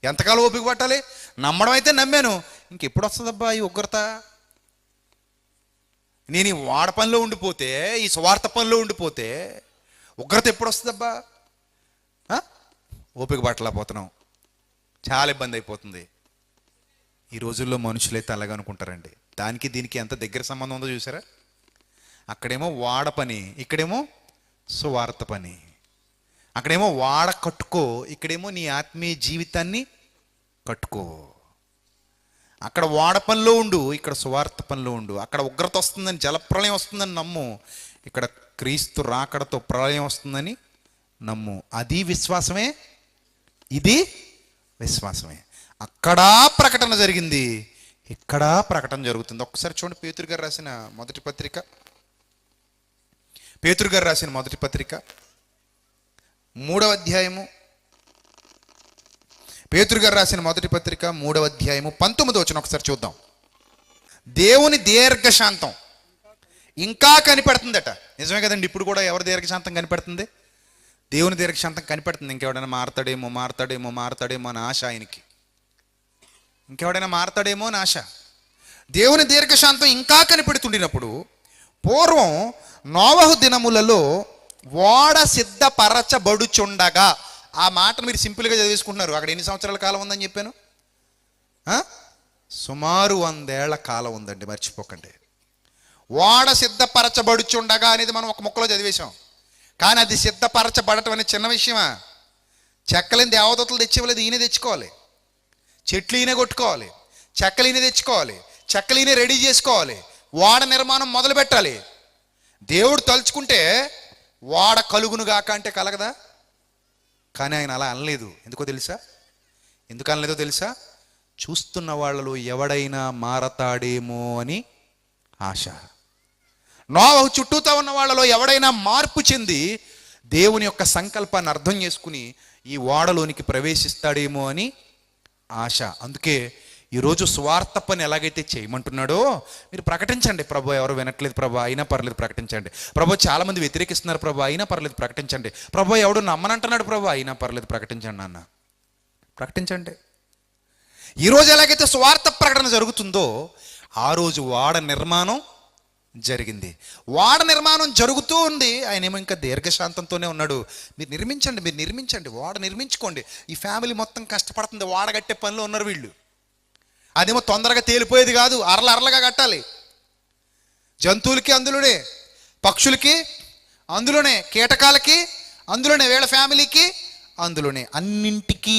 B: ఎంతకాలం ఓపిక పట్టాలి? నమ్మడం అయితే నమ్మాను, ఇంకెప్పుడు వస్తుందబ్బా ఈ ఉగ్రత? నేను ఈ వాడ పనిలో ఉండిపోతే, ఈ స్వార్థ పనిలో ఉండిపోతే ఉగ్రత ఎప్పుడు వస్తుందబ్బా? ఓపిక పట్టలేకపోతున్నాం, చాలా ఇబ్బంది అయిపోతుంది. ఈ రోజుల్లో మనుషులైతే అలాగే అనుకుంటారండి. దానికి దీనికి ఎంత దగ్గర సంబంధం ఉందో చూసారా? అక్కడేమో వాడ పని, ఇక్కడేమో సువార్త పని. అక్కడేమో వాడ కట్టుకో, ఇక్కడేమో నీ ఆత్మీయ జీవితాన్ని కట్టుకో. అక్కడ వాడ పనిలో ఉండు, ఇక్కడ సువార్త పనిలో ఉండు. అక్కడ ఉగ్రత వస్తుందని, జలప్రలయం వస్తుందని నమ్ము, ఇక్కడ క్రీస్తు రాకడతో ప్రళయం వస్తుందని నమ్ము. అది విశ్వాసమే, ఇది విశ్వాసమే. అక్కడా ప్రకటన జరిగింది, ఇక్కడా ప్రకటన జరుగుతుంది. ఒక్కసారి చూడండి, పేతురు గారు రాసిన మొదటి పత్రిక, పేతురు గారు రాసిన మొదటి పత్రిక 3వ అధ్యాయము, పేతురు గారు రాసిన మొదటి పత్రిక 3వ అధ్యాయము 19వ వచనం ఒకసారి చూద్దాం. దేవుని దీర్ఘశాంతం ఇంకా కనిపెడుతుందట. నిజమే కదండి, ఇప్పుడు కూడా ఎవరి దీర్ఘశాంతం కనిపెడుతుంది? దేవుని దీర్ఘశాంతం కనిపెడుతుంది. ఇంకెవడైనా మారతాడేమో అని ఆశ ఆయనకి, ఇంకెవడైనా మారతాడేమో అని ఆశ. దేవుని దీర్ఘశాంతం ఇంకా కనిపెడుతుండినప్పుడు, పూర్వం నోవహు దినములలో ఓడ సిద్ధపరచబడుచుండగా, ఆ మాట మీరు సింపుల్గా చదివేసుకుంటున్నారు. అక్కడ ఎన్ని సంవత్సరాల కాలం ఉందని చెప్పాను? సుమారు 100 ఏళ్ల కాలం ఉందండి, మర్చిపోకండి. ఓడ సిద్ధపరచబడుచుండగా అనేది మనం ఒక ముక్కలో చదివేశాం. కానీ అది సిద్ధపరచబడటం అనేది చిన్న విషయమా? చెక్కలేని దేవదూతలు తెచ్చివ్వలేదు, ఈయన తెచ్చుకోవాలి. చెట్లు ఈయన కొట్టుకోవాలి, చెక్కలీని తెచ్చుకోవాలి, చెక్కలీని రెడీ చేసుకోవాలి, ఓడ నిర్మాణం మొదలు పెట్టాలి. దేవుడు తలుచుకుంటే ఓడ కలుగునుగాక అంటే కలగదా? కానీ ఆయన అలా అనలేదు. ఎందుకో తెలుసా? ఎందుకు అనలేదో తెలుసా? చూస్తున్న వాళ్ళలో ఎవడైనా మారతాడేమో అని ఆశ. నోవహు చుట్టూతో ఉన్న వాళ్ళలో ఎవడైనా మార్పు చెంది దేవుని యొక్క సంకల్పాన్ని అర్థం చేసుకుని ఈ ఓడలోనికి ప్రవేశిస్తాడేమో అని ఆశ. అందుకే ఈరోజు స్వార్థ పని ఎలాగైతే చేయమంటున్నాడో మీరు ప్రకటించండి. ప్రభు ఎవరు వినట్లేదు ప్రభు, అయినా పర్లేదు ప్రకటించండి. ప్రభు చాలామంది వ్యతిరేకిస్తున్నారు ప్రభు, అయినా పర్లేదు ప్రకటించండి. ప్రభు ఎవడు నమ్మనంటున్నాడు ప్రభు, అయినా పర్లేదు ప్రకటించండి అన్న. ప్రకటించండి. ఈరోజు ఎలాగైతే స్వార్థ ప్రకటన జరుగుతుందో ఆ రోజు ఓడ నిర్మాణం జరిగింది. ఓడ నిర్మాణం జరుగుతూ ఉంది. ఆయన ఏమో ఇంకా దీర్ఘశాంతంతోనే ఉన్నాడు. మీరు నిర్మించండి, ఓడ నిర్మించుకోండి. ఈ ఫ్యామిలీ మొత్తం కష్టపడుతుంది, ఓడ కట్టే పనిలో ఉన్నారు వీళ్ళు. అదేమో తొందరగా తేలిపోయేది కాదు, అరలగా కట్టాలి. జంతువులకి అందులోనే, పక్షులకి అందులోనే, కీటకాలకి అందులోనే, వీళ్ళ ఫ్యామిలీకి అందులోనే, అన్నింటికీ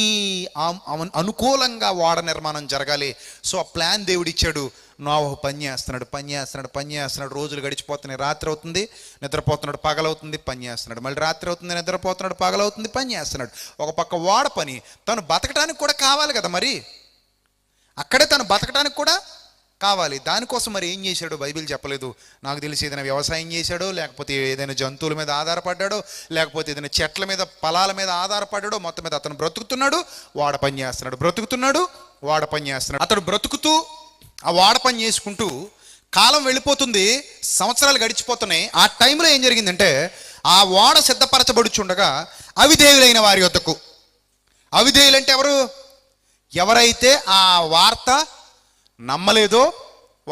B: అనుకూలంగా ఓడ నిర్మాణం జరగాలి. సో ఆ ప్లాన్ దేవుడిచ్చాడు. నోవహు పని చేస్తున్నాడు. రోజులు గడిచిపోతున్నాయి, రాత్రి అవుతుంది, నిద్రపోతున్నాడు, పగలవుతుంది, పని చేస్తున్నాడు. మళ్ళీ రాత్రి అవుతుంది, నిద్రపోతున్నాడు, పగలవుతుంది, పని చేస్తున్నాడు. ఒక పక్క ఓడ పని, తను బతకడానికి కూడా కావాలి కదా, మరి అక్కడే తను బతకడానికి కూడా కావాలి. దానికోసం మరి ఏం చేశాడో బైబిల్ చెప్పలేదు. నాకు తెలిసి ఏదైనా వ్యవసాయం చేశాడో, లేకపోతే ఏదైనా జంతువుల మీద ఆధారపడ్డాడో, లేకపోతే ఏదైనా చెట్ల మీద, పొలాల మీద ఆధారపడ్డాడో, మొత్తం మీద అతను బ్రతుకుతున్నాడు, వాడ పని చేస్తున్నాడు, అతడు బ్రతుకుతూ ఆ వాడ పని చేసుకుంటూ కాలం వెళ్ళిపోతుంది, సంవత్సరాలు గడిచిపోతున్నాయి. ఆ టైంలో ఏం జరిగిందంటే, ఆ ఓడ సిద్ధపరచబడుచుండగా అవిధేయులైన వారి యొద్దకు, అవిధేయులంటే ఎవరు? ఎవరైతే ఆ వార్త నమ్మలేదో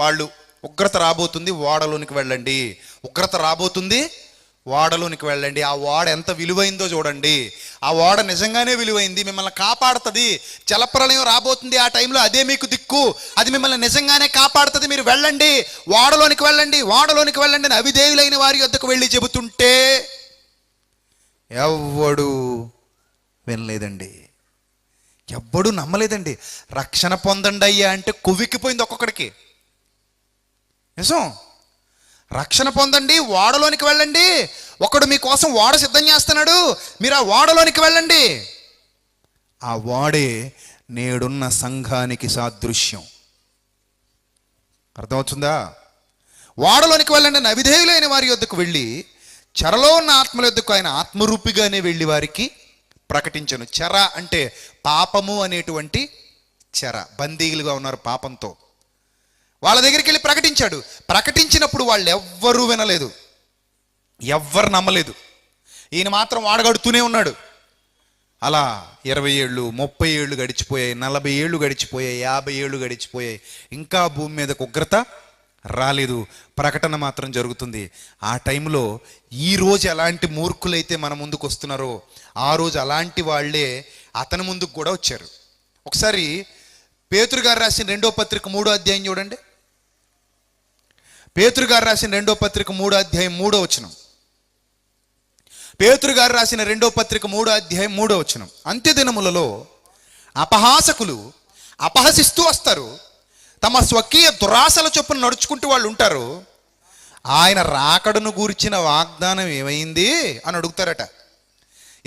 B: వాళ్ళు, ఉగ్రత రాబోతుంది ఓడలోనికి వెళ్ళండి, ఓడలోనికి వెళ్ళండి. ఆ ఓడ ఎంత విలువైందో చూడండి, ఆ ఓడ నిజంగానే విలువైంది, మిమ్మల్ని కాపాడుతుంది. జలప్రలయం రాబోతుంది, ఆ టైంలో అదే మీకు దిక్కు, అది మిమ్మల్ని నిజంగానే కాపాడుతుంది, మీరు వెళ్ళండి, ఓడలోనికి వెళ్ళండి అని అవిధేయులైన వారి వద్దకు వెళ్ళి చెబుతుంటే ఎవ్వడు వినలేదండి, ఎవ్వడు నమ్మలేదండి. రక్షణ పొందండి అయ్యా అంటే కొవ్వెక్కిపోయింది ఒక్కొక్కడికి. నిజం, రక్షణ పొందండి, ఓడలోనికి వెళ్ళండి, ఒకడు మీకోసం ఓడ సిద్ధం చేస్తున్నాడు, మీరు ఆ ఓడలోనికి వెళ్ళండి. ఆ ఓడే నేడున్న సంఘానికి సాదృశ్యం. అర్థమవుతుందా? ఓడలోనికి వెళ్ళండి అని అవిధేయులైన వారి యొద్దకు వెళ్ళి, చెరలో ఉన్న ఆత్మల యొద్దకు ఆయన ఆత్మరూపిగానే వెళ్ళి వారికి ప్రకటించను. చెర అంటే పాపము అనేటువంటి చెర, బందీలుగా ఉన్నారు పాపంతో. వాళ్ళ దగ్గరికి వెళ్ళి ప్రకటించాడు. ప్రకటించినప్పుడు వాళ్ళు ఎవ్వరూ వినలేదు, ఎవ్వరు నమ్మలేదు. ఈయన మాత్రం వాడగడుతూనే ఉన్నాడు. అలా 20 ఏళ్ళు, 30 ఏళ్ళు గడిచిపోయాయి, 40 ఏళ్ళు గడిచిపోయాయి, 50 ఏళ్ళు గడిచిపోయాయి. ఇంకా భూమి మీదకు ఉగ్రత రాలేదు, ప్రకటన మాత్రం జరుగుతుంది. ఆ టైంలో ఈరోజు ఎలాంటి మూర్ఖులైతే మన ముందుకు వస్తున్నారో ఆ రోజు అలాంటి వాళ్ళే అతని ముందుకు కూడా వచ్చారు. ఒకసారి పేతురు గారు రాసిన 2వ పత్రిక 3వ అధ్యాయం చూడండి. పేతురు గారు రాసిన 2వ పత్రిక 3వ అధ్యాయం 3వ వచనం. పేతురు గారు రాసిన 2వ పత్రిక 3వ అధ్యాయం 3వ వచనం. అంత్యదినములలో అపహాసకులు అపహసిస్తూ వస్తారు, తమ స్వకీయ దురాశల చొప్పున నడుచుకుంటూ వాళ్ళు ఉంటారు. ఆయన రాకడను గూర్చిన వాగ్దానం ఏమైంది అని అడుగుతారట.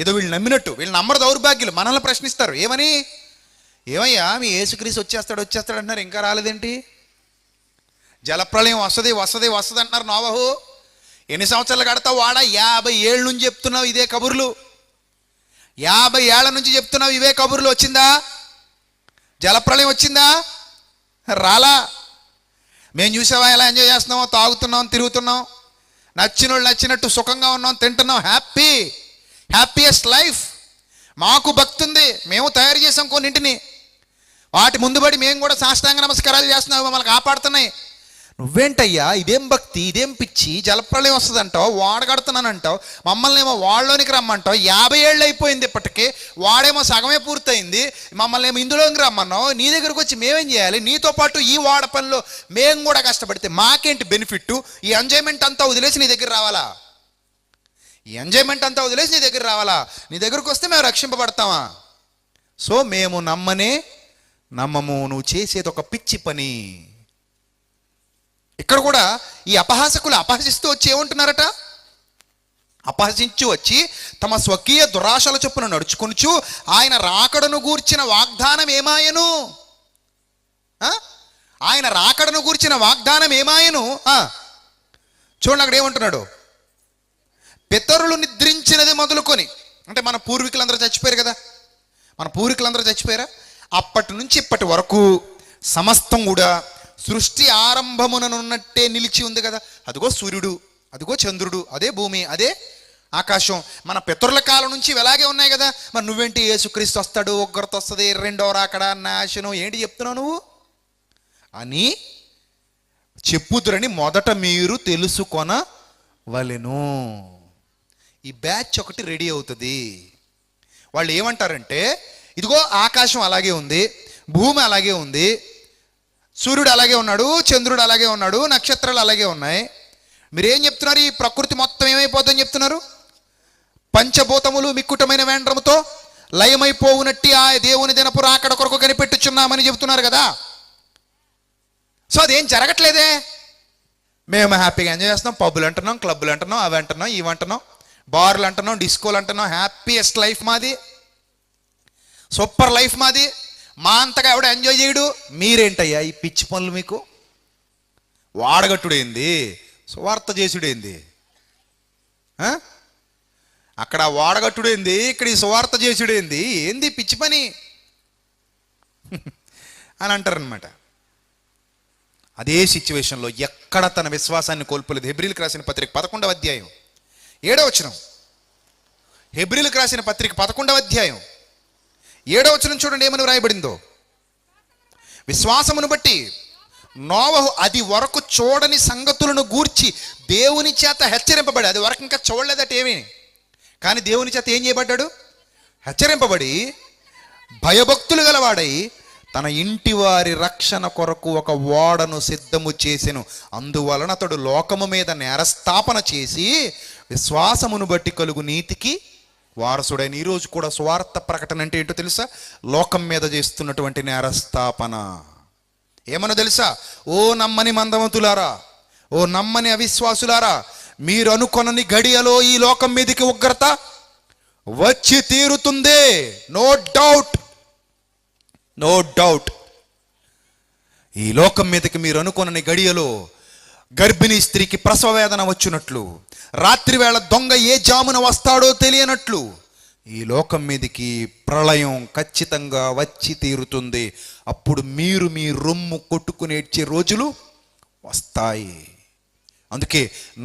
B: ఏదో వీళ్ళు నమ్మినట్టు, వీళ్ళు నమ్మరు దౌర్భాగ్యులు. మనల్ని ప్రశ్నిస్తారు, ఏమయ్యా మీ యేసుక్రీస్తు వచ్చేస్తాడు అంటున్నారు, ఇంకా రాలేదేంటి? జలప్రలయం వస్తుంది అంటున్నారు. నోవహు ఎన్ని సంవత్సరాలు కడతావు? వాడ 50 ఏళ్ళ నుంచి చెప్తున్నావు ఇదే కబుర్లు, 50 ఏళ్ల నుంచి చెప్తున్నావు ఇవే కబుర్లు. వచ్చిందా జలప్రలయం? వచ్చిందా? రాలా. మేము చూసావా ఎలా ఎంజాయ్ చేస్తున్నామో, తాగుతున్నాం, తిరుగుతున్నాం, నచ్చినోళ్ళు నచ్చినట్టు సుఖంగా ఉన్నాం, తింటున్నాం, హ్యాపీయెస్ట్ లైఫ్. మాకు భక్తి ఉంది, మేము తయారు చేసాం కొన్నింటిని, వాటి ముందుబడి మేము కూడా సాష్టాంగ నమస్కారాలు చేస్తున్నాం, మమ్మల్ని కాపాడుతున్నాయి. నువ్వేంటయ్యా ఇదేం భక్తి, ఇదేం పిచ్చి? జలప్రలయం వస్తుంది అంటావు, వాడగడుతున్నానంటావు, మమ్మల్ని ఏమో వాళ్ళలోనికి రమ్మంటావు. 50 ఏళ్ళు అయిపోయింది ఇప్పటికీ, వాడేమో సగమే పూర్తయింది, మమ్మల్ని ఏమో ఇందులోకి రమ్మన్నావు. నీ దగ్గరకు వచ్చి మేమేం చేయాలి? నీతో పాటు ఈ వాడ పనిలో మేము కూడా కష్టపడితే మాకేంటి బెనిఫిట్? ఈ ఎంజాయ్మెంట్ అంతా వదిలేసి నీ దగ్గర రావాలా? నీ దగ్గరకు వస్తే మేము రక్షింపబడతామా? సో మేము నమ్మము, నువ్వు చేసేది ఒక పిచ్చి పని. ఇక్కడ కూడా ఈ అపహాసకులు అపహసిస్తూ వచ్చి ఏమంటున్నారట? అపహసించి వచ్చి తమ స్వకీయ దురాశల చొప్పున నడుచుకొనుచు ఆయన రాకడను గూర్చిన వాగ్దానం ఏమాయను? ఆయన రాకడను గూర్చిన వాగ్దానం ఏమాయను? చూడండి అక్కడ ఏమంటున్నాడు, పితరులు నిద్రించినది మొదలుకొని, అంటే మన పూర్వీకులందరూ చచ్చిపోయారు కదా, మన పూర్వీకులందరూ చచ్చిపోయారా? అప్పటి నుంచి ఇప్పటి వరకు సమస్తం కూడా సృష్టి ఆరంభముననున్నట్టే నిలిచి ఉంది కదా. అదిగో సూర్యుడు, అదిగో చంద్రుడు, అదే భూమి, అదే ఆకాశం. మన పితరుల కాలం నుంచి ఇలాగే ఉన్నాయి కదా. మరి నువ్వేంటి యేసుక్రీస్తు వస్తాడు, ఉగ్రత వస్తుంది, రెండో రాకడ, నాశనం, ఏంటి చెప్తున్నావు నువ్వు అని చెప్పుదురని మొదట మీరు తెలుసుకొనవలెను. ఈ బ్యాచ్ ఒకటి రెడీ అవుతుంది. వాళ్ళు ఏమంటారంటే, ఇదిగో ఆకాశం అలాగే ఉంది, భూమి అలాగే ఉంది, సూర్యుడు అలాగే ఉన్నాడు, చంద్రుడు అలాగే ఉన్నాడు, నక్షత్రాలు అలాగే ఉన్నాయి. మీరేం చెప్తున్నారు? ఈ ప్రకృతి మొత్తం ఏమైపోతుందని చెప్తున్నారు? పంచభూతములు మిక్కుటమైన వేండ్రముతో లయమైపోవునట్టి ఆ దేవుని దినపు రాకడ కొరకు కనిపెట్టుచున్నామని చెప్తున్నారు కదా. సో అదేం జరగట్లేదే. మేము హ్యాపీగా ఎంజాయ్ చేస్తున్నాం, పబ్బులు అంటున్నాం, క్లబ్బులు అంటున్నాం, అవి అంటున్నాం, ఇవి అంటున్నాం, బార్లు అంటున్నాం, డిస్కోలు అంటున్నాం, హ్యాపీయెస్ట్ లైఫ్ మాది, సూపర్ లైఫ్ మాది. మా అంతగా ఎవడ ఎంజాయ్ చేయడు. మీరేంటయ్యా ఈ పిచ్చి పనులు? మీకు వాడగట్టుడేంది, సువార్త చేసుడేంది? అక్కడ వాడగట్టుడేంది, ఇక్కడ ఈ సువార్త చేసుడేంది? ఏంది పిచ్చి పని అని అంటారనమాట. అదే సిచ్యువేషన్లో ఎక్కడ తన విశ్వాసాన్ని కోల్పోలేదు. హెబ్రీలకు రాసిన పత్రిక 11వ అధ్యాయం 7వ వచనం. హెబ్రీలకు రాసిన పత్రిక 11వ అధ్యాయం 7వ వచనం చూడండి ఏమని వ్రాయబడిందో. విశ్వాసమును బట్టి నోవహు అది వరకు చూడని సంగతులను గూర్చి దేవుని చేత హెచ్చరింపబడి, అది వరకు ఇంకా చూడలేదట ఏమీ, కానీ దేవుని చేత ఏం చేయబడ్డాడు? హెచ్చరింపబడి భయభక్తులు గలవాడై తన ఇంటి వారి రక్షణ కొరకు ఒక ఓడను సిద్ధము చేసెను. అందువలన అతడు లోకము మీద నేరస్థాపన చేసి విశ్వాసమును బట్టి కలుగు నీతికి వారసుడైన. ఈరోజు కూడా స్వార్థ ప్రకటన అంటే ఏంటో తెలుసా? లోకం మీద చేస్తున్నటువంటి నేరస్థాపన. ఏమన్నా తెలుసా? ఓ నమ్మని మందమతులారా, ఓ నమ్మని అవిశ్వాసులారా, మీరు అనుకొనని గడియలో ఈ లోకం మీదకి ఉగ్రత వచ్చి తీరుతుంది. No doubt, no doubt. ఈ లోకం మీదకి మీరు అనుకొనని గడియలో గర్భిణీ స్త్రీకి ప్రసవ వేదన వచ్చినట్లు, రాత్రి వేళ దొంగ ఏ జామున వస్తాడో తెలియనట్లు ఈ లోకం మీదకి ప్రళయం ఖచ్చితంగా వచ్చి తీరుతుంది. అప్పుడు మీరు మీ రొమ్ము కొట్టుకునేడ్చే రోజులు వస్తాయి. అందుకే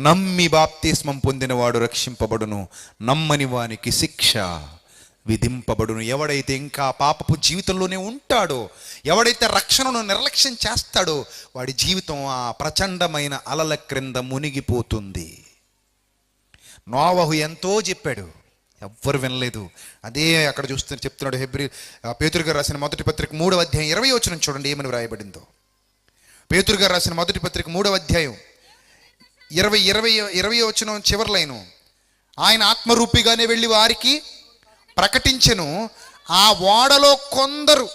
B: నమ్మి బాప్తిస్మం పొందినవాడు రక్షింపబడును, నమ్మని వానికి శిక్ష విధింపబడును. ఎవడైతే ఇంకా పాపపు జీవితంలోనే ఉంటాడో, ఎవడైతే రక్షణను నిర్లక్ష్యం చేస్తాడో, వాడి జీవితం ఆ ప్రచండమైన అలల క్రింద మునిగిపోతుంది. నోవహు ఎంతో చెప్పాడు, ఎవ్వరు వినలేదు. అదే అక్కడ చెప్తున్నాడు పేతురు గారు రాసిన మొదటి పత్రిక 3వ అధ్యాయం 20వ వచనం చూడండి ఏమని వ్రాయబడిందో. పేతురు గారు రాసిన మొదటి పత్రిక 3వ అధ్యాయం 20వ వచనం చివరి లైను. ఆయన ఆత్మరూపిగానే వెళ్ళి వారికి ప్రకటించెను. ఆ ఓడలో కొందరు,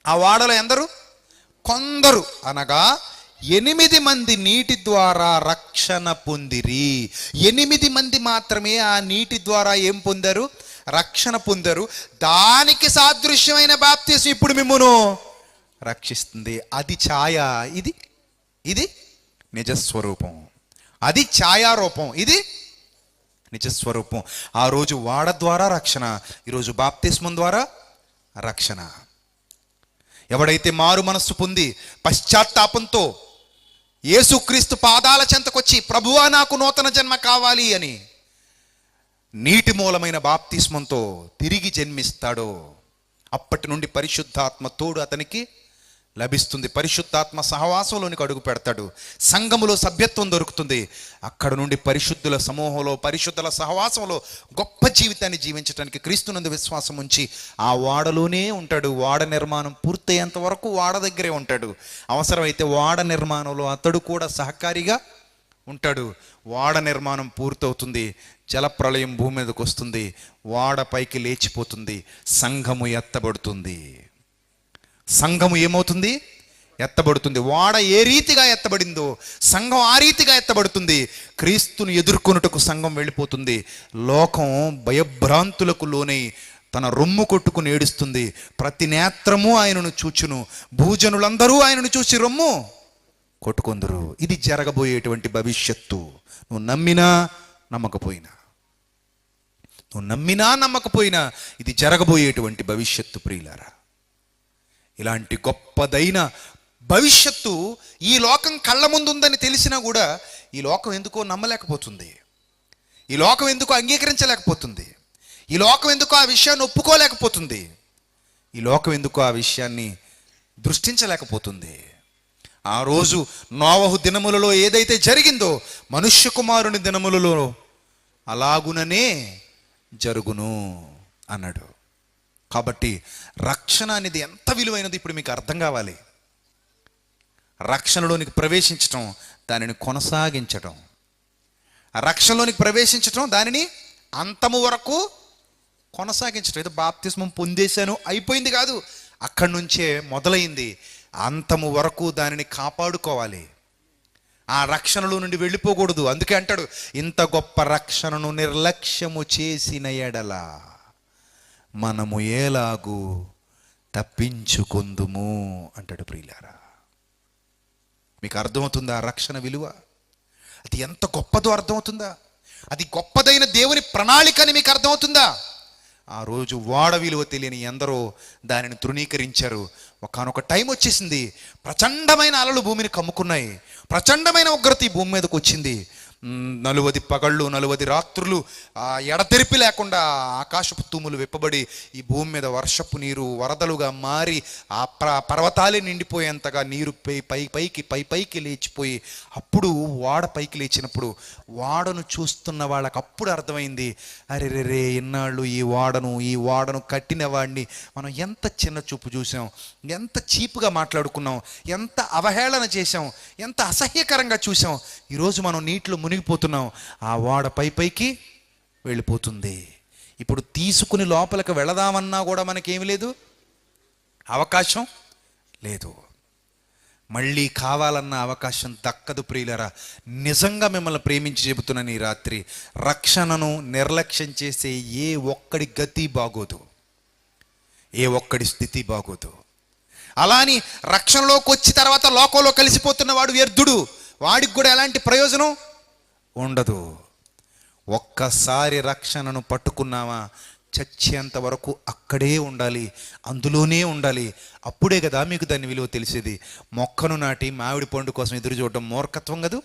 B: ఆ ఓడలో ఎందరు? కొందరు అనగా 8 మంది నీటి ద్వారా రక్షణ పొందిరి. 8 మంది మాత్రమే ఆ నీటి ద్వారా ఏం పొందారు? రక్షణ పొందారు. దానికి సాదృశ్యమైన బాప్తిసం ఇప్పుడు మిమ్మును రక్షిస్తుంది. అది ఛాయ, ఇది నిజస్వరూపం. అది ఛాయారూపం, ఇది నిజస్వరూపం. ఆ రోజు వాడ ద్వారా రక్షణ, ఈరోజు బాప్తిస్మం ద్వారా రక్షణ. ఎవడైతే మారు మనస్సు పొంది పశ్చాత్తాపంతో యేసుక్రీస్తు పాదాల చెంతకొచ్చి ప్రభువా నాకు నూతన జన్మ కావాలి అని నీటి మూలమైన బాప్తిస్మంతో తిరిగి జన్మిస్తాడో, అప్పటి నుండి పరిశుద్ధాత్మ తోడు అతనికి లభిస్తుంది. పరిశుద్ధాత్మ సహవాసంలోనికి అడుగు పెడతాడు. సంఘములో సభ్యత్వం దొరుకుతుంది. అక్కడ నుండి పరిశుద్ధుల సమూహంలో, పరిశుద్ధుల సహవాసంలో గొప్ప జీవితాన్ని జీవించడానికి క్రీస్తునందు విశ్వాసం ఉంచి ఆ వాడలోనే ఉంటాడు. వాడ నిర్మాణం పూర్తయ్యేంత వరకు వాడ దగ్గరే ఉంటాడు. అవసరమైతే వాడ నిర్మాణంలో అతడు కూడా సహకారిగా ఉంటాడు. వాడ నిర్మాణం పూర్తవుతుంది. జలప్రళయం భూమి మీదకి వస్తుంది. వాడ పైకి లేచిపోతుంది. సంఘము ఎత్తబడుతుంది. సంఘము ఏమవుతుంది? ఎత్తబడుతుంది. ఓడ ఏ రీతిగా ఎత్తబడిందో సంఘం ఆ రీతిగా ఎత్తబడుతుంది. క్రీస్తును ఎదుర్కొనుటకు సంఘం వెళ్ళిపోతుంది. లోకం భయభ్రాంతులకు లోనై తన రొమ్ము కొట్టుకుని ఏడుస్తుంది. ప్రతి నేత్రము ఆయనను చూచును, భూజనులందరూ ఆయనను చూసి రొమ్ము కొట్టుకొందరు. ఇది జరగబోయేటువంటి భవిష్యత్తు. నువ్వు నమ్మినా నమ్మకపోయినా, నువ్వు నమ్మినా నమ్మకపోయినా ఇది జరగబోయేటువంటి భవిష్యత్తు ప్రియులారా. ఇలాంటి గొప్పదైన భవిష్యత్తు ఈ లోకం కళ్ళ ముందు ఉందని తెలిసినా కూడా ఈ లోకం ఎందుకో నమ్మలేకపోతుంది. ఈ లోకం ఎందుకో అంగీకరించలేకపోతుంది. ఈ లోకం ఎందుకో ఆ విషయాన్ని ఒప్పుకోలేకపోతుంది. ఈ లోకం ఎందుకో ఆ విషయాన్ని దృష్టించలేకపోతుంది. ఆ రోజు నోవహు దినములలో ఏదైతే జరిగిందో మనుష్య కుమారుని దినములలో అలాగుననే జరుగును అన్నాడు. కాబట్టి రక్షణ అనేది ఎంత విలువైనది ఇప్పుడు మీకు అర్థం కావాలి. రక్షణలోనికి ప్రవేశించటం, దానిని కొనసాగించటం, రక్షణలోనికి ప్రవేశించటం, దానిని అంతము వరకు కొనసాగించటం. ఏదో బాప్తిస్మం పొందేశాను అయిపోయింది కాదు, అక్కడి నుంచే మొదలైంది. అంతము వరకు దానిని కాపాడుకోవాలి. ఆ రక్షణలో నుండి వెళ్ళిపోకూడదు. అందుకే అంటాడు, ఇంత గొప్ప రక్షణను నిర్లక్ష్యము చేసిన ఎడల మనము ఎలాగూ తప్పించుకొందుము అంటాడు. ప్రియులారా, మీకు అర్థమవుతుందా రక్షణ విలువ? అది ఎంత గొప్పదో అర్థమవుతుందా? అది గొప్పదైన దేవుని ప్రణాళిక అని మీకు అర్థమవుతుందా? ఆ రోజు ఓడ విలువ తెలియని ఎందరో దానిని తృణీకరించారు. ఒకానొక టైం వచ్చేసింది, ప్రచండమైన అలలు భూమిని కమ్ముకున్నాయి, ప్రచండమైన ఉగ్రత ఈ భూమి మీదకి వచ్చింది. 40 పగళ్ళు 40 రాత్రులు ఎడతెరిపి లేకుండా ఆకాశపు తూములు విప్పబడి ఈ భూమి మీద వర్షపు నీరు వరదలుగా మారి ఆ పర్వతాలే నిండిపోయేంతగా నీరు పైకి లేచిపోయి, అప్పుడు ఓడ పైకి లేచినప్పుడు ఓడను చూస్తున్న వాళ్ళకి అప్పుడు అర్థమైంది, అరే రే ఇన్నాళ్ళు ఈ ఓడను కట్టిన వాడిని మనం ఎంత చిన్న చూపు చూసాం, ఎంత చీపుగా మాట్లాడుకున్నాం, ఎంత అవహేళన చేసాం, ఎంత అసహ్యకరంగా చూసాం. ఈరోజు మనం నీటిలో మునిగిపోతున్నాం. ఆ ఓడ పైకి వెళ్ళిపోతుంది. ఇప్పుడు తీసుకుని లోపలికి వెళదామన్నా కూడా మనకేమి లేదు, అవకాశం లేదు. మళ్ళీ కావాలన్న అవకాశం దక్కదు. ప్రియులరా, నిజంగా మిమ్మల్ని ప్రేమించి చెబుతున్నాను ఈ రాత్రి, రక్షణను నిర్లక్ష్యం చేసే ఏ ఒక్కడి గతి బాగోదు, ఏ ఒక్కడి స్థితి బాగోదు. అలా అని రక్షణలోకి వచ్చి తర్వాత లోకంలో కలిసిపోతున్న వాడు వ్యర్థుడు, వాడికి కూడా ఎలాంటి ప్రయోజనం ఉండదు. ఒక్కసారి రక్షణను పట్టుకున్నావా చచ్చేంత వరకు అక్కడే ఉండాలి, అందులోనే ఉండాలి. అప్పుడే కదా మీకు దాని విలువ తెలిసేది. మొక్కను నాటి మామిడి పండు కోసం ఎదురు చూడడం మూర్ఖత్వం కదూ?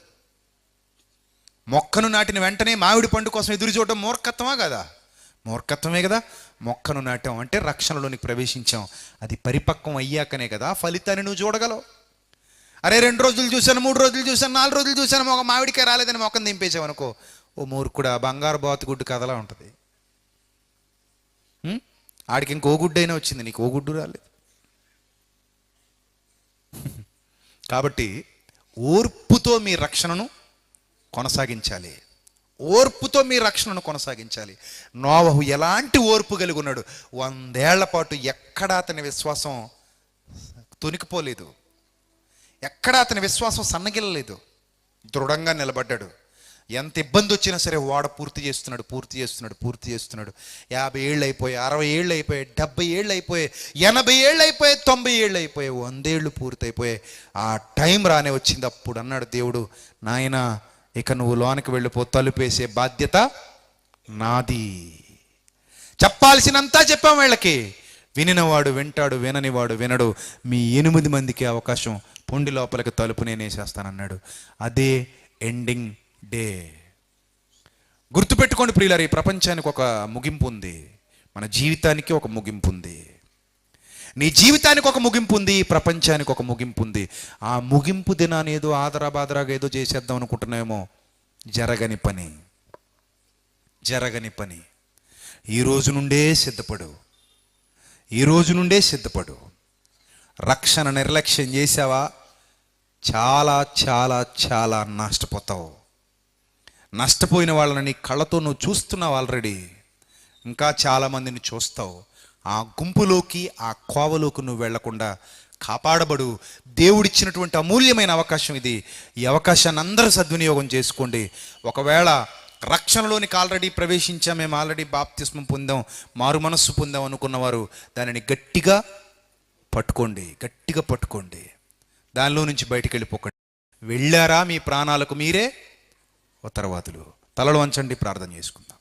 B: మొక్కను నాటిన వెంటనే మామిడి పండు కోసం ఎదురు చూడడం మూర్ఖత్వమా కదా? మూర్ఖత్వమే కదా. మొక్కను నాటాం అంటే రక్షణలోనికి ప్రవేశించాం. అది పరిపక్వం అయ్యాకనే కదా ఫలితాన్ని నువ్వు చూడగలవు. అరే 2 రోజులు చూశాను, 3 రోజులు చూశాను, 4 రోజులు చూశాను, ఒక మామిడికాయ రాలేదని మొక్కను దింపేసావు అనుకో, ఓ మూర్ఖుడా, బంగారు బాతుగుడ్డు కథలా ఉంటుంది. ఆడికి ఇంకో గుడ్డు అయినా వచ్చింది, నీకు ఓ గుడ్డు రాలేదు. కాబట్టి ఓర్పుతో మీ రక్షణను కొనసాగించాలి. ఓర్పుతో మీ రక్షణను కొనసాగించాలి. నోవహు ఎలాంటి ఓర్పు కలిగి ఉన్నాడు? 100 ఏళ్ల పాటు ఎక్కడ అతని విశ్వాసం తొనికిపోలేదు, ఎక్కడ అతని విశ్వాసం సన్నగిల్లలేదు, దృఢంగా నిలబడ్డాడు. ఎంత ఇబ్బంది వచ్చినా సరే ఓడ పూర్తి చేస్తున్నాడు. 50 ఏళ్ళు అయిపోయాయి, 60 ఏళ్ళు అయిపోయాయి, 70 ఏళ్ళు అయిపోయాయి, 80 ఏళ్ళు అయిపోయాయి, 90 ఏళ్ళు అయిపోయాయి, 100 ఏళ్ళు పూర్తి అయిపోయాయి. ఆ టైం రానే వచ్చింది. అప్పుడు అన్నాడు దేవుడు, నాయనా ఇక నువ్వు లోనికి వెళ్ళిపో, తలుపేసే బాధ్యత నాది. చెప్పాల్సినంతా చెప్పాం వీళ్ళకి. వినినవాడు వింటాడు, విననివాడు వినడు. మీ 8 మందికి అవకాశం, పొండి లోపలికి తలుపు నేనేసేస్తానన్నాడు. అదే ఎండింగ్ డే. గుర్తుపెట్టుకోండి ప్రియులారా, ఈ ప్రపంచానికి ఒక ముగింపు ఉంది, మన జీవితానికి ఒక ముగింపు ఉంది. నీ జీవితానికి ఒక ముగింపు ఉంది, ఈ ప్రపంచానికి ఒక ముగింపు ఉంది. ఆ ముగింపు దినాన్ని ఏదో ఆదరాబాదరాగా ఏదో చేసేద్దాం అనుకుంటున్నామేమో, జరగని పని. ఈ రోజు నుండే సిద్ధపడు. రక్షణ నిర్లక్ష్యం చేసావా, చాలా చాలా చాలా నష్టపోతావు. నష్టపోయిన వాళ్ళని నీ కళ్ళతో నువ్వు చూస్తున్నావు ఆల్రెడీ, ఇంకా చాలామందిని చూస్తావు. ఆ గుంపులోకి, ఆ కోవలోకి నువ్వు వెళ్లకుండా కాపాడబడు. దేవుడిచ్చినటువంటి అమూల్యమైన అవకాశం ఇది. ఈ అవకాశాన్ని అందరూ సద్వినియోగం చేసుకోండి. ఒకవేళ రక్షణలోనికి ఆల్రెడీ ప్రవేశించాం, మేము ఆల్రెడీ బాప్తిస్మం పొందాం, మారు మనస్సు పొందాం అనుకున్నవారు దానిని గట్టిగా పట్టుకోండి. దానిలో నుంచి బయటికి వెళ్ళిపోకండి. వెళ్ళారా మీ ప్రాణాలకు మీరే ఉత్తరవాదులు. తలలు వంచండి, ప్రార్థన చేసుకుందాం.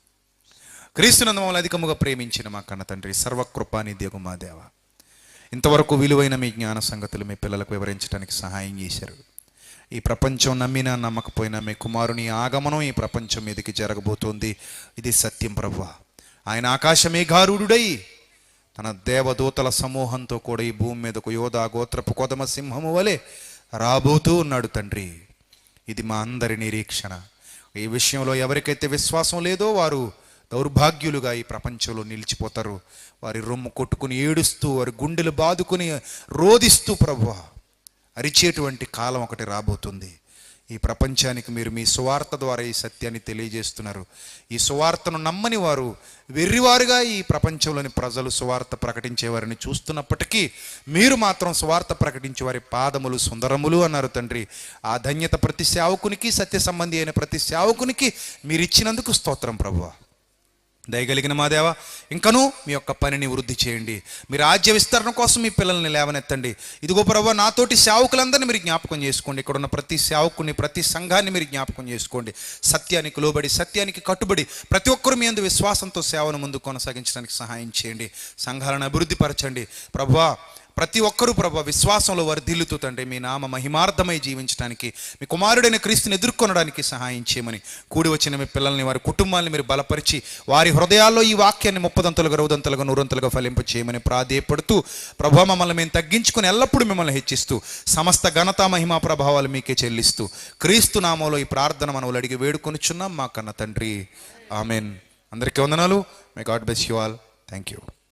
B: క్రీస్తునందు మమ్మల్ని అధికముగా ప్రేమించిన మా కన్న తండ్రి, సర్వకృపానిధియగు మా దేవ, ఇంతవరకు విలువైన మీ జ్ఞాన సంగతులు మీ పిల్లలకు వివరించడానికి సహాయం చేశారు. ఈ ప్రపంచం నమ్మినా నమ్మకపోయినా మీ కుమారుని ఆగమనం ఈ ప్రపంచం మీదకి జరగబోతోంది. ఇది సత్యం ప్రభువా. ఆయన ఆకాశ మేఘారూఢుడై తన దేవదూతల సమూహంతో కూడా ఈ భూమి మీదకు యోధా గోత్రపు కొదమ సింహము వలె రాబోతూ ఉన్నాడు తండ్రి. ఇది మా అందరి నిరీక్షణ. ఈ విషయంలో ఎవరికైతే విశ్వాసం లేదో వారు దౌర్భాగ్యులుగా ఈ ప్రపంచంలో నిలిచిపోతారు. వారి రొమ్ము కొట్టుకుని ఏడుస్తూ, వారి గుండెలు బాదుకుని రోదిస్తూ ప్రభువా అరిచేటువంటి కాలం ఒకటి రాబోతుంది. ఈ ప్రపంచానికి మీరు మీ సువార్త ద్వారా ఈ సత్యాన్ని తెలియజేస్తున్నారు. ఈ సువార్తను నమ్మని వారు వెర్రివారుగా ఈ ప్రపంచంలోని ప్రజలు సువార్త ప్రకటించే వారిని చూస్తున్నప్పటికీ మీరు మాత్రం సువార్త ప్రకటించే వారి పాదములు సుందరములు అన్నారు తండ్రి. ఆ ధన్యత ప్రతి సేవకునికి, సత్య సంబంధి అయిన ప్రతి సేవకునికి మీరు ఇచ్చినందుకు స్తోత్రం ప్రభువా. దయగలిగిన మా దేవ, ఇంకనూ మీ యొక్క పనిని వృద్ధి చేయండి. మీ రాజ్య విస్తరణ కోసం మీ పిల్లల్ని లేవనెత్తండి. ఇదిగో ప్రభువా, నాతోటి సేవకులందరినీ మీరు జ్ఞాపకం చేసుకోండి. ఇక్కడ ఉన్న ప్రతి సేవకుని, ప్రతి సంఘాన్ని మీరు జ్ఞాపకం చేసుకోండి. సత్యానికి లోబడి, సత్యానికి కట్టుబడి ప్రతి ఒక్కరు మీ యందు విశ్వాసంతో సేవను ముందు కొనసాగించడానికి సహాయం చేయండి. సంఘాలను అభివృద్ధి పరచండి ప్రభువా. ప్రతి ఒక్కరూ ప్రభు విశ్వాసంలో వర్ధిల్లుతూ తండ్రి మీ నామ మహిమార్థమై జీవించడానికి, మీ కుమారుడైన క్రీస్తుని ఎదుర్కొనడానికి సహాయం చేయమని కూడి వచ్చిన మీ పిల్లల్ని, వారి కుటుంబాన్ని మీరు బలపరిచి వారి హృదయాల్లో ఈ వాక్యాన్ని 30 60 100 ఫలింప చేయమని ప్రాధేయపడుతూ ప్రభు మమ్మల్ని మేము తగ్గించుకుని ఎల్లప్పుడూ మిమ్మల్ని హెచ్చిస్తూ సమస్త ఘనత మహిమా ప్రభావాలు మీకే చెల్లిస్తూ క్రీస్తు నామంలో ఈ ప్రార్థన మనవులు అడిగి వేడుకొనిచున్నాం మా కన్న తండ్రి. ఆమెన్. అందరికీ వందనాలు. May God bless you all. Thank you.